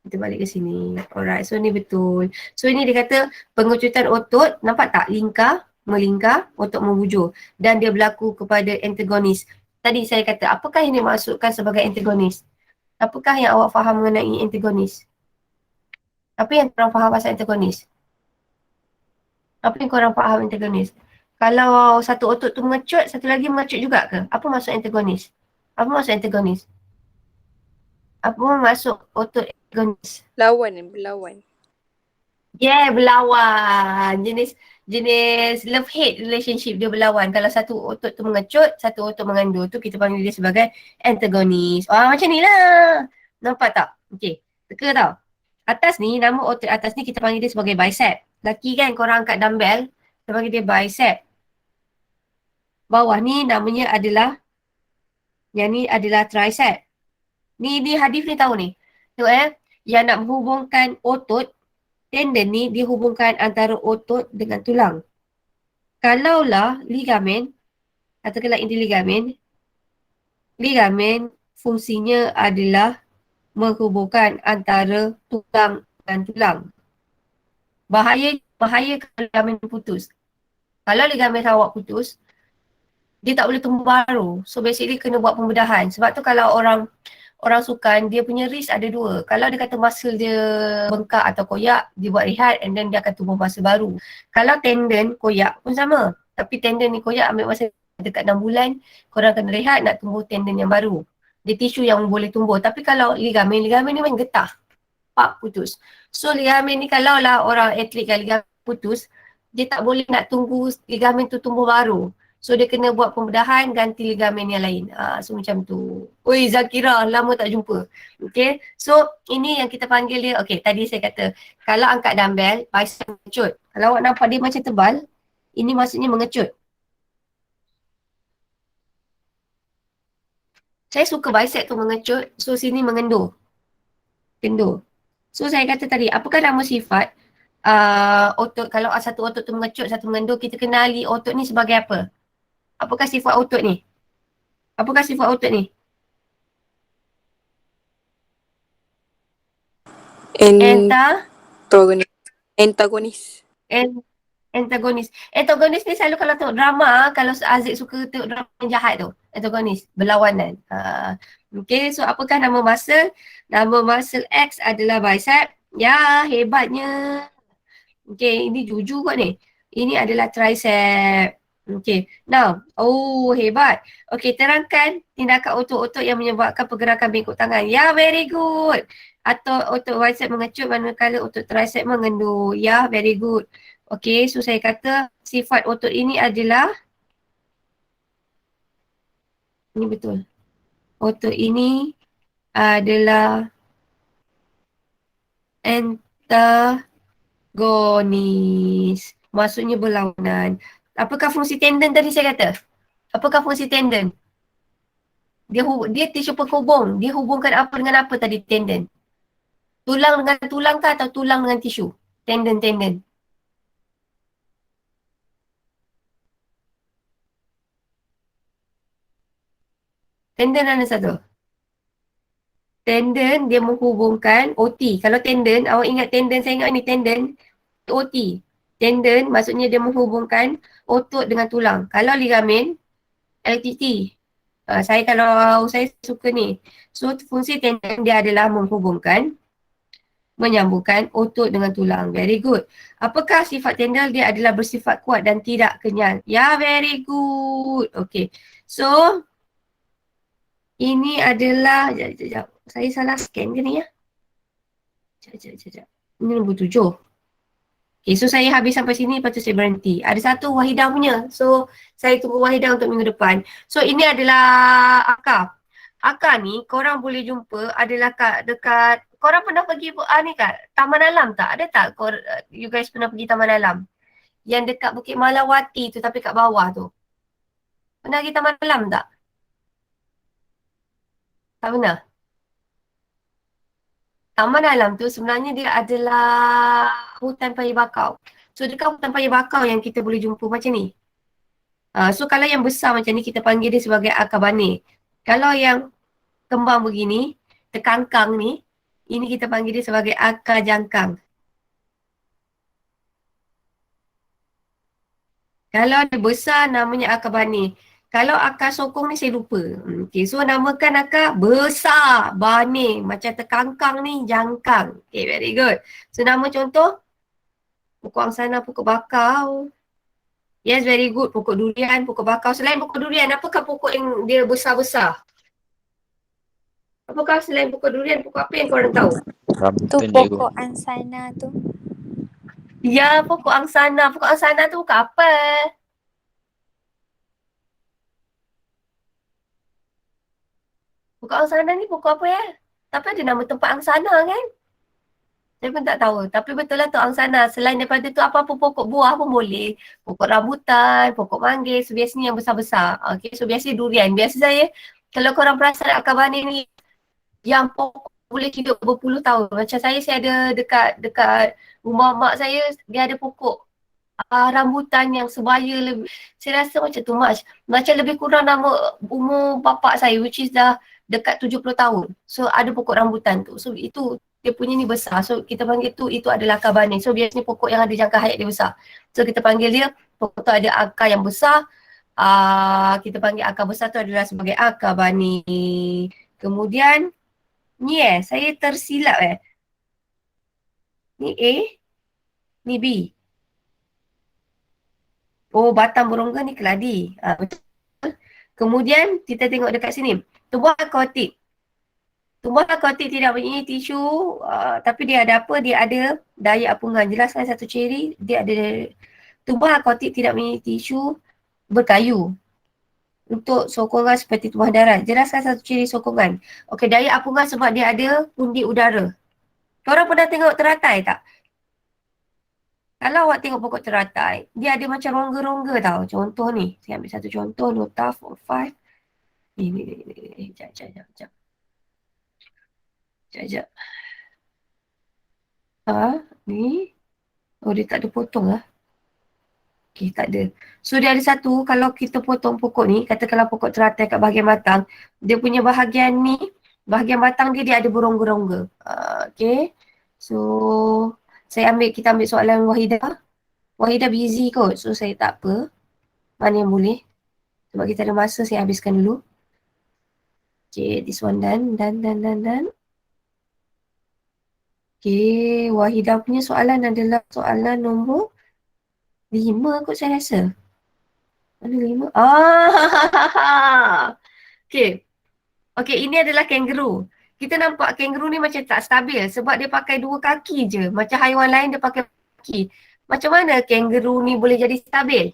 [SPEAKER 2] Kita balik ke sini. Alright, so ni betul. So ini dia kata pengecutan otot, nampak tak? Lingkar, melingkar, otot membujur. Dan dia berlaku kepada antagonis. Tadi saya kata, apakah yang dimaksudkan sebagai antagonis? Apakah yang awak faham mengenai antagonis? Apa yang korang faham pasal antagonis? Apa yang korang faham antagonis? Kalau satu otot tu mengecut, satu lagi mengecut juga ke? Apa maksud antagonis? Apa maksud antagonis? Apa maksud otot antagonis?
[SPEAKER 5] Berlawan.
[SPEAKER 2] Yeah, berlawan. Jenis love-hate relationship dia berlawan. Kalau satu otot tu mengecut, satu otot mengendur tu kita panggil dia sebagai antagonis. Macam ni lah. Nampak tak? Okay. Teka tau. Atas ni, nama otot atas ni kita panggil dia sebagai bicep. Laki kan korang angkat dumbbell, kita panggil dia bicep. Bawah ni namanya adalah, yang ni adalah tricep. Ni hadis ni tahu ni. Tengok yang nak menghubungkan otot, tendon ni dihubungkan antara otot dengan tulang. Kalaulah ligamen, katakanlah inti ligamen fungsinya adalah menghubungkan antara tulang dan tulang. Bahaya kalau ligamen putus. Kalau ligamen awak putus, dia tak boleh tumbuh baru. So basically kena buat pembedahan. Sebab tu kalau orang sukan, dia punya risk ada dua. Kalau dia kata muscle dia bengkak atau koyak, dia buat rehat and then dia akan tumbuh muscle baru. Kalau tendon koyak pun sama. Tapi tendon ni koyak ambil masa dekat 6 bulan, korang kena rehat nak tumbuh tendon yang baru. Dia tisu yang boleh tumbuh. Tapi kalau ligamen ni main getah. Pak putus. So ligamen ni kalau lah orang atlet kan ligamen putus, dia tak boleh nak tunggu ligamen tu tumbuh baru. So dia kena buat pembedahan, ganti ligamen yang lain. So macam tu. Oi Zakira, lama tak jumpa. Okay, so ini yang kita panggil dia, okay tadi saya kata, kalau angkat dumbbell, bicep mengecut. Kalau awak nampak dia macam tebal, ini maksudnya mengecut. Saya suka bicep tu mengecut, so sini mengendur. Kendur. So saya kata tadi, apakah nama sifat otot, kalau satu otot tu mengecut, satu mengendur, kita kenali otot ni sebagai apa? Apakah sifat otot ni? Apakah sifat otot ni?
[SPEAKER 5] Antagonis.
[SPEAKER 2] Antagonis. Antagonis ni selalu kalau tengok drama, kalau Aziz suka tengok drama yang jahat tu. Antagonis, berlawanan. Okay, so apakah nama muscle? Nama muscle X adalah bicep. Ya, hebatnya. Okay, ini jujur kot ni. Ini adalah tricep. Okay, now. Oh, hebat. Okay, terangkan tindakan otot-otot yang menyebabkan pergerakan bengkok tangan. Ya, very good. Atau otot bicep mengecut manakala otot tricep mengendur. Ya, very good. Okay, so saya kata sifat otot ini adalah, ini betul. Otot ini adalah antagonis. Maksudnya berlawanan. Apakah fungsi tendon tadi saya kata? Apakah fungsi tendon? Dia tisu penghubung. Dia hubungkan apa dengan apa tadi tendon? Tulang dengan tulang kah atau tulang dengan tisu? Tendon. Tendon mana satu? Tendon dia menghubungkan OT. Kalau tendon, awak ingat tendon, saya ingat ni tendon, OT. Tendon maksudnya dia menghubungkan otot dengan tulang. Kalau ligamen, LTT. Kalau saya suka ni. So fungsi tendon dia adalah menyambungkan otot dengan tulang. Very good. Apakah sifat tendon? Dia adalah bersifat kuat dan tidak kenyal. Ya, very good. Okay. So, ini adalah, sekejap. Saya salah scan ke ni ya? Sekejap. Ini nombor 7. Okay, so saya habis sampai sini, lepas tu saya berhenti. Ada satu Wahidah punya. So, saya tunggu Wahidah untuk minggu depan. So, ini adalah akar. Akar ni, korang boleh jumpa adalah dekat, korang pernah pergi ni kat Taman Alam tak? Ada tak you guys pernah pergi Taman Alam? Yang dekat Bukit Malawati tu tapi kat bawah tu. Pernah pergi Taman Alam tak? Tak pernah? Taman Alam tu sebenarnya dia adalah hutan paya bakau. So dekat hutan paya bakau yang kita boleh jumpa macam ni. So kalau yang besar macam ni kita panggil dia sebagai akar bane. Kalau yang kembang begini, terkangkang ni, ini kita panggil dia sebagai akar jangkang. Kalau dia besar namanya akar bane. Kalau akar sokong ni saya lupa. Okay, so namakan akar besar, bane. Macam terkangkang ni, jangkang. Okay, very good. So nama contoh, pokok angsana, pokok bakau. Yes, very good. Pokok durian, pokok bakau. Selain pokok durian, apakah pokok yang dia besar-besar? Apakah selain pokok durian, pokok apa yang korang tahu?
[SPEAKER 5] Tu pokok angsana tu.
[SPEAKER 2] Ya, pokok angsana. Pokok angsana tu pokok apa? Pokok angsana ni pokok apa ya? Tapi ada nama tempat angsana kan? Saya pun tak tahu. Tapi betul lah tu angsana. Selain daripada tu apa-apa pokok buah pun boleh. Pokok rambutan, pokok manggis. So, biasanya yang besar-besar. Okay, so biasanya durian. Biasa saya, kalau korang perasan akar bane ni, yang pokok boleh hidup berpuluh tahun. Macam saya ada dekat rumah mak saya, dia ada pokok rambutan yang sebaya lebih. Saya rasa macam too much. Macam lebih kurang nama umur bapak saya, which is dah dekat 70 tahun. So ada pokok rambutan tu. So itu dia punya ni besar. So kita panggil itu adalah akar bane. So biasanya pokok yang ada jangka hayat dia besar. So kita panggil dia, pokok tu ada akar yang besar. Kita panggil akar besar tu adalah sebagai akar bane. Kemudian ni saya tersilap Ni A, ni B. Oh, batang berongga ni keladi. Betul. Kemudian kita tengok dekat sini. Tubuh akotik. Tubuh akotik tidak mempunyai tisu, tapi dia ada apa? Dia ada daya apungan. Jelaskan satu ciri, dia ada tubuh akotik tidak mempunyai tisu berkayu untuk sokongan seperti tubuh darat. Jelaskan satu ciri sokongan. Okey, daya apungan sebab dia ada pundi udara. Korang pernah tengok teratai tak? Kalau awak tengok pokok teratai, dia ada macam rongga-rongga tau. Contoh ni, saya ambil satu contoh, nota 45. Ni. Sekejap. Ni. Oh, dia tak ada potong lah. Okey, tak ada. So, dia ada satu, kalau kita potong pokok ni, katakanlah pokok teratai kat bahagian batang, dia punya bahagian ni, bahagian batang dia ada berongga-rongga. Okey. So, kita ambil soalan Wahidah. Wahidah busy kot, so saya tak apa. Mana yang boleh. Sebab kita ada masa, saya habiskan dulu. Okay, this one done. Okay, Wahidah punya soalan adalah soalan nombor 5 kot saya rasa. Mana 5? Okay. Okay, ini adalah kangaroo. Kita nampak kangaroo ni macam tak stabil sebab dia pakai 2 kaki je. Macam haiwan lain dia pakai kaki. Macam mana kangaroo ni boleh jadi stabil?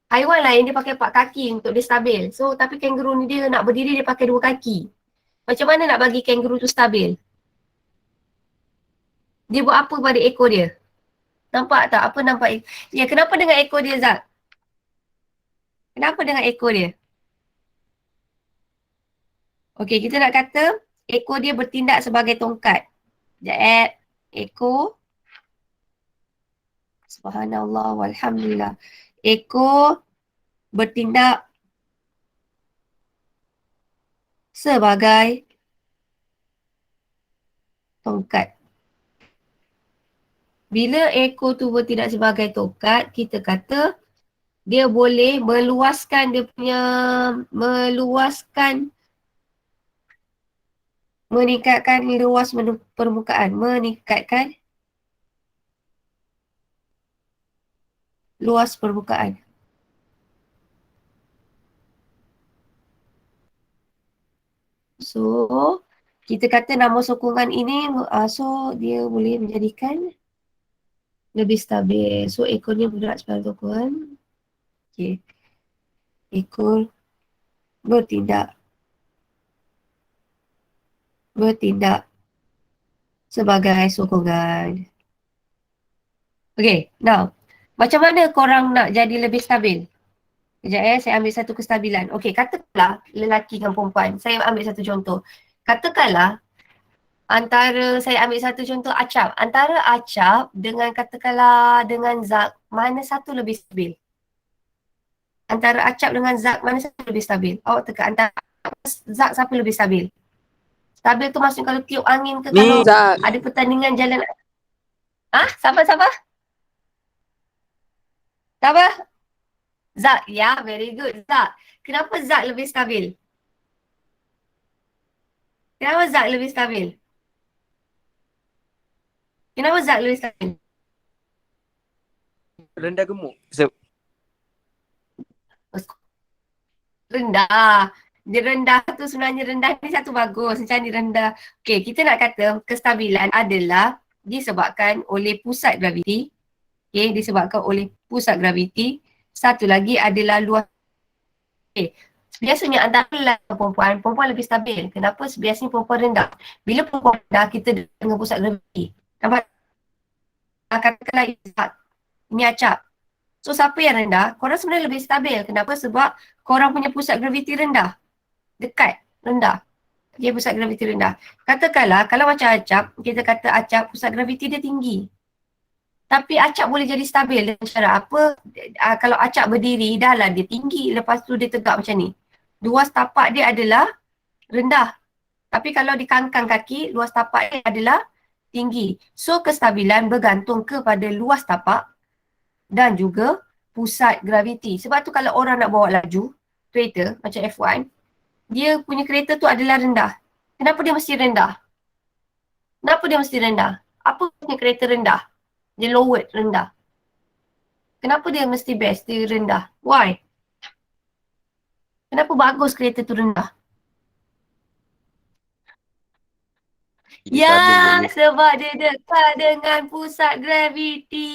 [SPEAKER 2] Haiwan lain dia pakai 4 kaki untuk dia stabil. So, tapi kangaroo ni dia nak berdiri dia pakai 2 kaki. Macam mana nak bagi kangaroo tu stabil? Dia buat apa pada ekor dia? Nampak tak? Apa nampak? Ya, kenapa dengan ekor dia, Zak? Kenapa dengan ekor dia? Okey, kita nak kata ekor dia bertindak sebagai tongkat. Sekejap. Ekor. Subhanallah walhamdulillah. Ekor bertindak sebagai tongkat. Bila ekor tu bertindak sebagai tongkat, kita kata dia boleh meningkatkan luas permukaan. Meningkatkan luas permukaan. So, kita kata nama sokongan ini, so dia boleh menjadikan lebih stabil. So, ekornya bergerak sebagai sokongan. Okay. Ekor bertindak sebagai sokongan. Okay, now. Macam mana korang nak jadi lebih stabil? Sekejap saya ambil satu kestabilan. Okay, katakanlah lelaki dengan perempuan. Saya ambil satu contoh. Katakanlah saya ambil satu contoh acap. Antara acap dengan katakanlah dengan Zak, mana satu lebih stabil? Antara acap dengan Zak, mana satu lebih stabil? Awak teka antara Zak siapa lebih stabil? Stabil tu maksudnya kalau tiup angin ke kalau
[SPEAKER 5] Zak.
[SPEAKER 2] ada pertandingan jalan. Siapa? Zak, ya, very good. Zak. Kenapa Zak lebih stabil? Kenapa Zak lebih stabil?
[SPEAKER 3] Rendah gemuk.
[SPEAKER 2] Rendah. Dia rendah tu sebenarnya rendah ni satu bagus. Macam ni rendah. Okay, kita nak kata kestabilan adalah disebabkan oleh pusat graviti. Okay, disebabkan oleh pusat graviti. Satu lagi adalah luas. Okay. Biasanya antara lelaki dan perempuan lebih stabil. Kenapa? Biasanya perempuan rendah. Bila perempuan rendah, kita dengan pusat graviti. Nampak? Katakanlah ini acap. So, siapa yang rendah? Korang sebenarnya lebih stabil. Kenapa? Sebab korang punya pusat graviti rendah. Dekat, rendah. Okay, pusat graviti rendah. Katakanlah, kalau macam acap, kita kata acap, pusat graviti dia tinggi. Tapi acap boleh jadi stabil dengan cara apa? Kalau acap berdiri, dah lah dia tinggi. Lepas tu dia tegak macam ni. Luas tapak dia adalah rendah. Tapi kalau dikangkang kaki, luas tapak dia adalah tinggi. So, kestabilan bergantung kepada luas tapak dan juga pusat graviti. Sebab tu kalau orang nak bawa laju, kereta macam F1, dia punya kereta tu adalah rendah. Kenapa dia mesti rendah? Apa punya kereta rendah? Dia lowered rendah. Kenapa dia mesti best, dia rendah? Why? Kenapa bagus kereta tu rendah?
[SPEAKER 1] Tidak stabil
[SPEAKER 2] Ya,
[SPEAKER 1] cikgu.
[SPEAKER 2] sebab dia dekat dengan pusat graviti.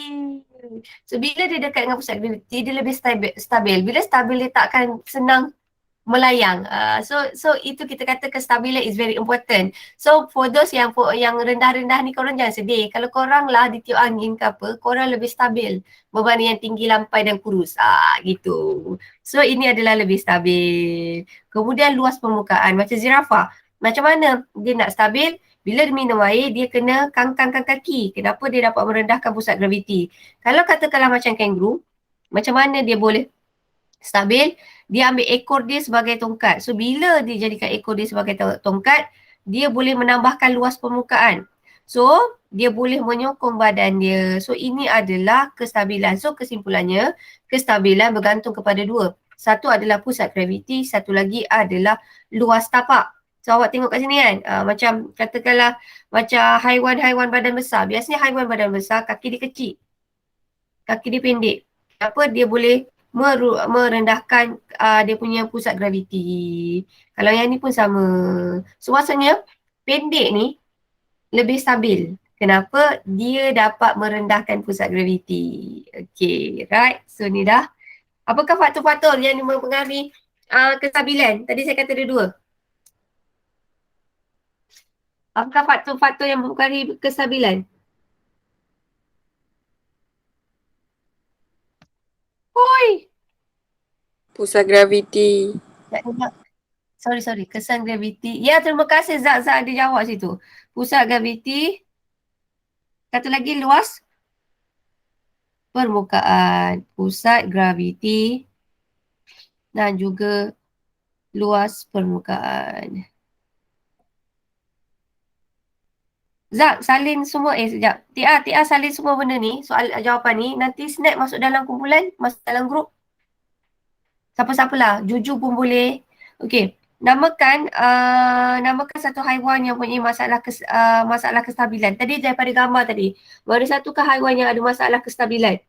[SPEAKER 2] So, bila dia dekat dengan pusat graviti, dia lebih stabil. Bila stabil, dia tak akan senang melayang. So itu kita kata kestabilan is very important. So for those yang rendah-rendah ni, korang jangan sedih. Kalau korang lah ditiup angin ke apa, korang lebih stabil berbanding yang tinggi, lampai dan kurus. Gitu. So ini adalah lebih stabil. Kemudian luas permukaan macam zirafah. Macam mana dia nak stabil? Bila dia minum air, dia kena kangkangkan kaki. Kenapa dia dapat merendahkan pusat graviti? Kalau katakanlah macam kangaroo, macam mana dia boleh stabil? Dia ambil ekor dia sebagai tongkat. So bila dia jadikan ekor dia sebagai tongkat, dia boleh menambahkan luas permukaan. So dia boleh menyokong badan dia. So ini adalah kestabilan. So kesimpulannya, kestabilan bergantung kepada dua. Satu adalah pusat graviti, satu lagi adalah luas tapak. So awak tengok kat sini kan, macam katakanlah macam haiwan-haiwan badan besar. Biasanya haiwan badan besar kaki dia kecil, kaki dia pendek. Kenapa? Dia boleh merendahkan dia punya pusat graviti. Kalau yang ni pun sama. So maksudnya pendek ni lebih stabil. Kenapa? Dia dapat merendahkan pusat graviti. Okay, right. So ni dah. Apakah faktor-faktor yang mempengaruhi kestabilan? Tadi saya kata ada dua. Apakah faktor-faktor yang mempengaruhi kestabilan? Hoi!
[SPEAKER 5] Pusat graviti.
[SPEAKER 2] Tak dengar. Sorry. Kesan graviti. Ya, terima kasih Zak ada jawab situ. Pusat graviti. Satu lagi luas permukaan. Pusat graviti dan juga luas permukaan. Zak, salin semua. Sekejap. Tia salin semua benda ni. Soal jawapan ni. Nanti snap masuk dalam kumpulan. Masuk dalam grup. Siapa-siapalah. Juju pun boleh. Okey. Namakan satu haiwan yang punya masalah kestabilan. Tadi daripada gambar tadi. Mana satukah haiwan yang ada masalah kestabilan?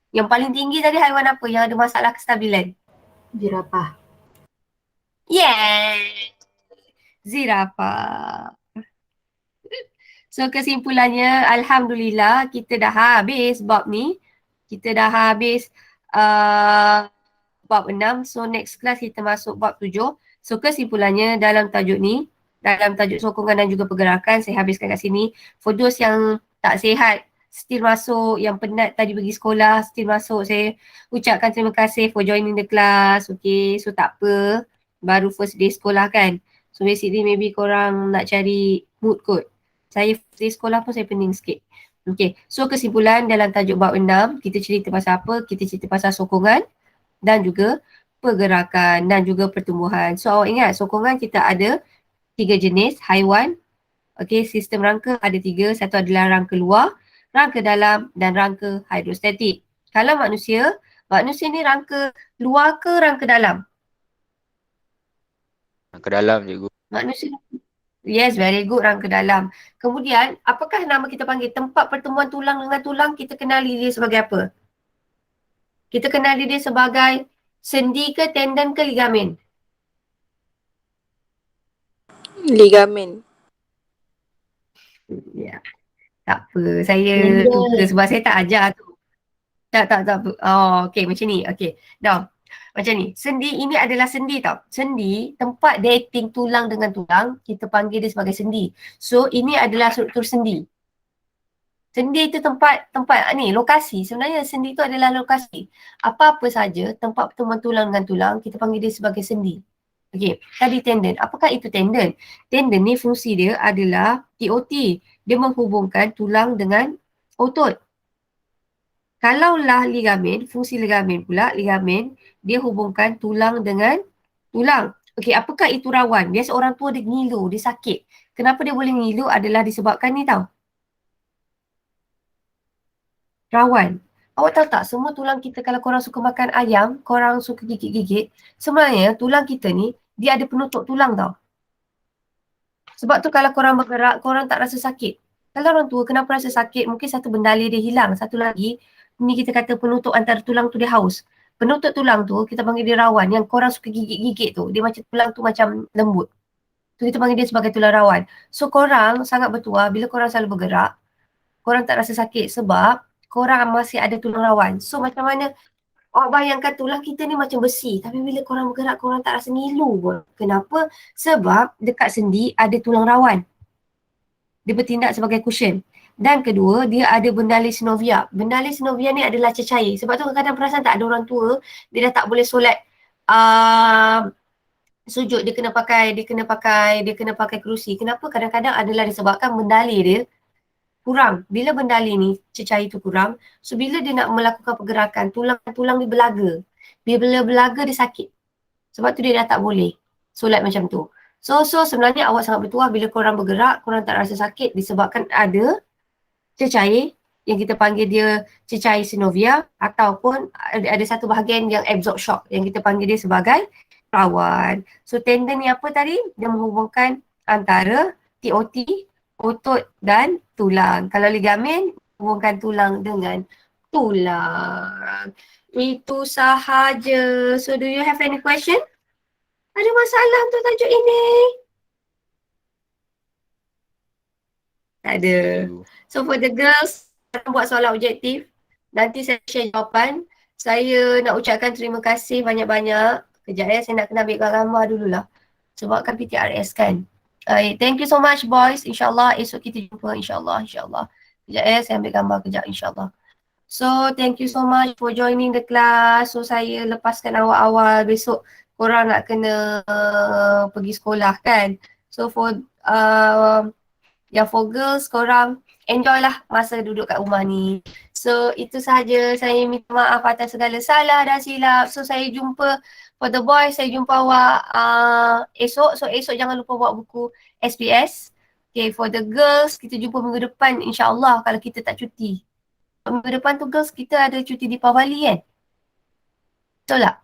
[SPEAKER 2] Yang paling tinggi tadi haiwan apa yang ada masalah kestabilan?
[SPEAKER 4] Zirafah.
[SPEAKER 2] Yeah! Zirafah. So kesimpulannya, alhamdulillah kita dah habis bab ni. Kita dah habis bab 6. So next class kita masuk bab 7. So kesimpulannya dalam tajuk ni, dalam tajuk sokongan dan juga pergerakan, saya habiskan kat sini. For those yang tak sihat, still masuk, yang penat tadi pergi sekolah, still masuk, saya ucapkan terima kasih for joining the class. Okay, so tak apa, baru first day sekolah kan. So basically maybe korang nak cari mood kot. Saya first day sekolah pun saya pening sikit. Okay, so kesimpulan dalam tajuk bab 6, kita cerita pasal apa? Kita cerita pasal sokongan dan juga pergerakan dan juga pertumbuhan. So awak ingat sokongan kita ada 3 jenis haiwan. Okay, sistem rangka ada 3. Satu adalah rangka luar, rangka dalam dan rangka hidrostatik. Kalau manusia ni rangka luar ke rangka dalam?
[SPEAKER 1] Ke dalam cikgu.
[SPEAKER 2] Manusia. Yes, very good, rangka dalam. Kemudian, apakah nama kita panggil tempat pertemuan tulang dengan tulang? Kita kenali dia sebagai apa? Kita kenali dia sebagai sendi ke, tendon ke, ligamen?
[SPEAKER 5] Ligamen.
[SPEAKER 2] Ya. Tak apa, saya tukar sebab saya tak ajar tu. Tak. Oh, okay, macam ni. Okay, now. Macam ni, sendi ini adalah sendi tau. Sendi, tempat dating tulang dengan tulang, kita panggil dia sebagai sendi. So, ini adalah struktur sendi. Sendi itu tempat ni, lokasi. Sebenarnya sendi itu adalah lokasi. Apa-apa saja tempat pertemuan tulang dengan tulang, kita panggil dia sebagai sendi. Okey, tadi tendon. Apakah itu tendon? Tendon ni fungsi dia adalah TOT. Dia menghubungkan tulang dengan otot. Kalaulah ligamen, fungsi ligamen pula, ligamen dia hubungkan tulang dengan tulang. Okey, apakah itu rawan? Biasa orang tua dia ngilu, dia sakit. Kenapa dia boleh ngilu adalah disebabkan ni tau. Rawan. Awak tahu tak, semua tulang kita kalau korang suka makan ayam, korang suka gigit-gigit, sebenarnya tulang kita ni, dia ada penutup tulang tau. Sebab tu kalau korang bergerak, korang tak rasa sakit. Kalau orang tua kenapa rasa sakit, mungkin satu bendali dia hilang. Satu lagi, ni kita kata penutup antara tulang tu dia haus. Penutup tulang tu kita panggil dia rawan. Yang korang suka gigit-gigit tu, dia macam tulang tu macam lembut. Tu kita panggil dia sebagai tulang rawan. So korang sangat bertuah bila korang selalu bergerak, korang tak rasa sakit sebab korang masih ada tulang rawan. So macam mana awak bayangkan tulang kita ni macam besi, tapi bila korang bergerak korang tak rasa ngilu pun. Kenapa? Sebab dekat sendi ada tulang rawan. Dia bertindak sebagai cushion. Dan kedua, dia ada bendali synovia. Bendali synovia ni adalah cecair. Sebab tu kadang-kadang perasan tak ada orang tua, dia dah tak boleh solat sujud, dia kena pakai kerusi. Kenapa? Kadang-kadang adalah disebabkan bendali dia kurang. Bila bendali ni, cecair tu kurang, so bila dia nak melakukan pergerakan, tulang dia belaga. Bila belaga dia sakit. Sebab tu dia dah tak boleh solat macam tu. So sebenarnya awak sangat bertuah bila korang bergerak, korang tak rasa sakit disebabkan ada cecair yang kita panggil dia cecair synovia, ataupun ada satu bahagian yang absorb shock yang kita panggil dia sebagai rawan. So tendon ni apa tadi? Dia menghubungkan antara TOT, otot dan tulang. Kalau ligamen, hubungkan tulang dengan tulang. Itu sahaja. So do you have any question? Ada masalah untuk tajuk ini? Tak ada. So for the girls, saya buat soalan objektif. Nanti saya share jawapan. Saya nak ucapkan terima kasih banyak-banyak. Kejap saya nak kena ambil gambar dululah. Sebab kan PTRS kan. Thank you so much boys. InsyaAllah esok kita jumpa. InsyaAllah. Kejap saya ambil gambar kejap insyaAllah. So thank you so much for joining the class. So saya lepaskan awal-awal, besok korang nak kena pergi sekolah kan. So for for girls, korang enjoy lah masa duduk kat rumah ni. So itu sahaja. Saya minta maaf atas segala salah dan silap. So saya jumpa for the boys, saya jumpa awak esok. So esok jangan lupa bawa buku SPS. Okay, for the girls, kita jumpa minggu depan insyaAllah kalau kita tak cuti. Minggu depan tu girls, kita ada cuti Deepavali kan? Betul tak?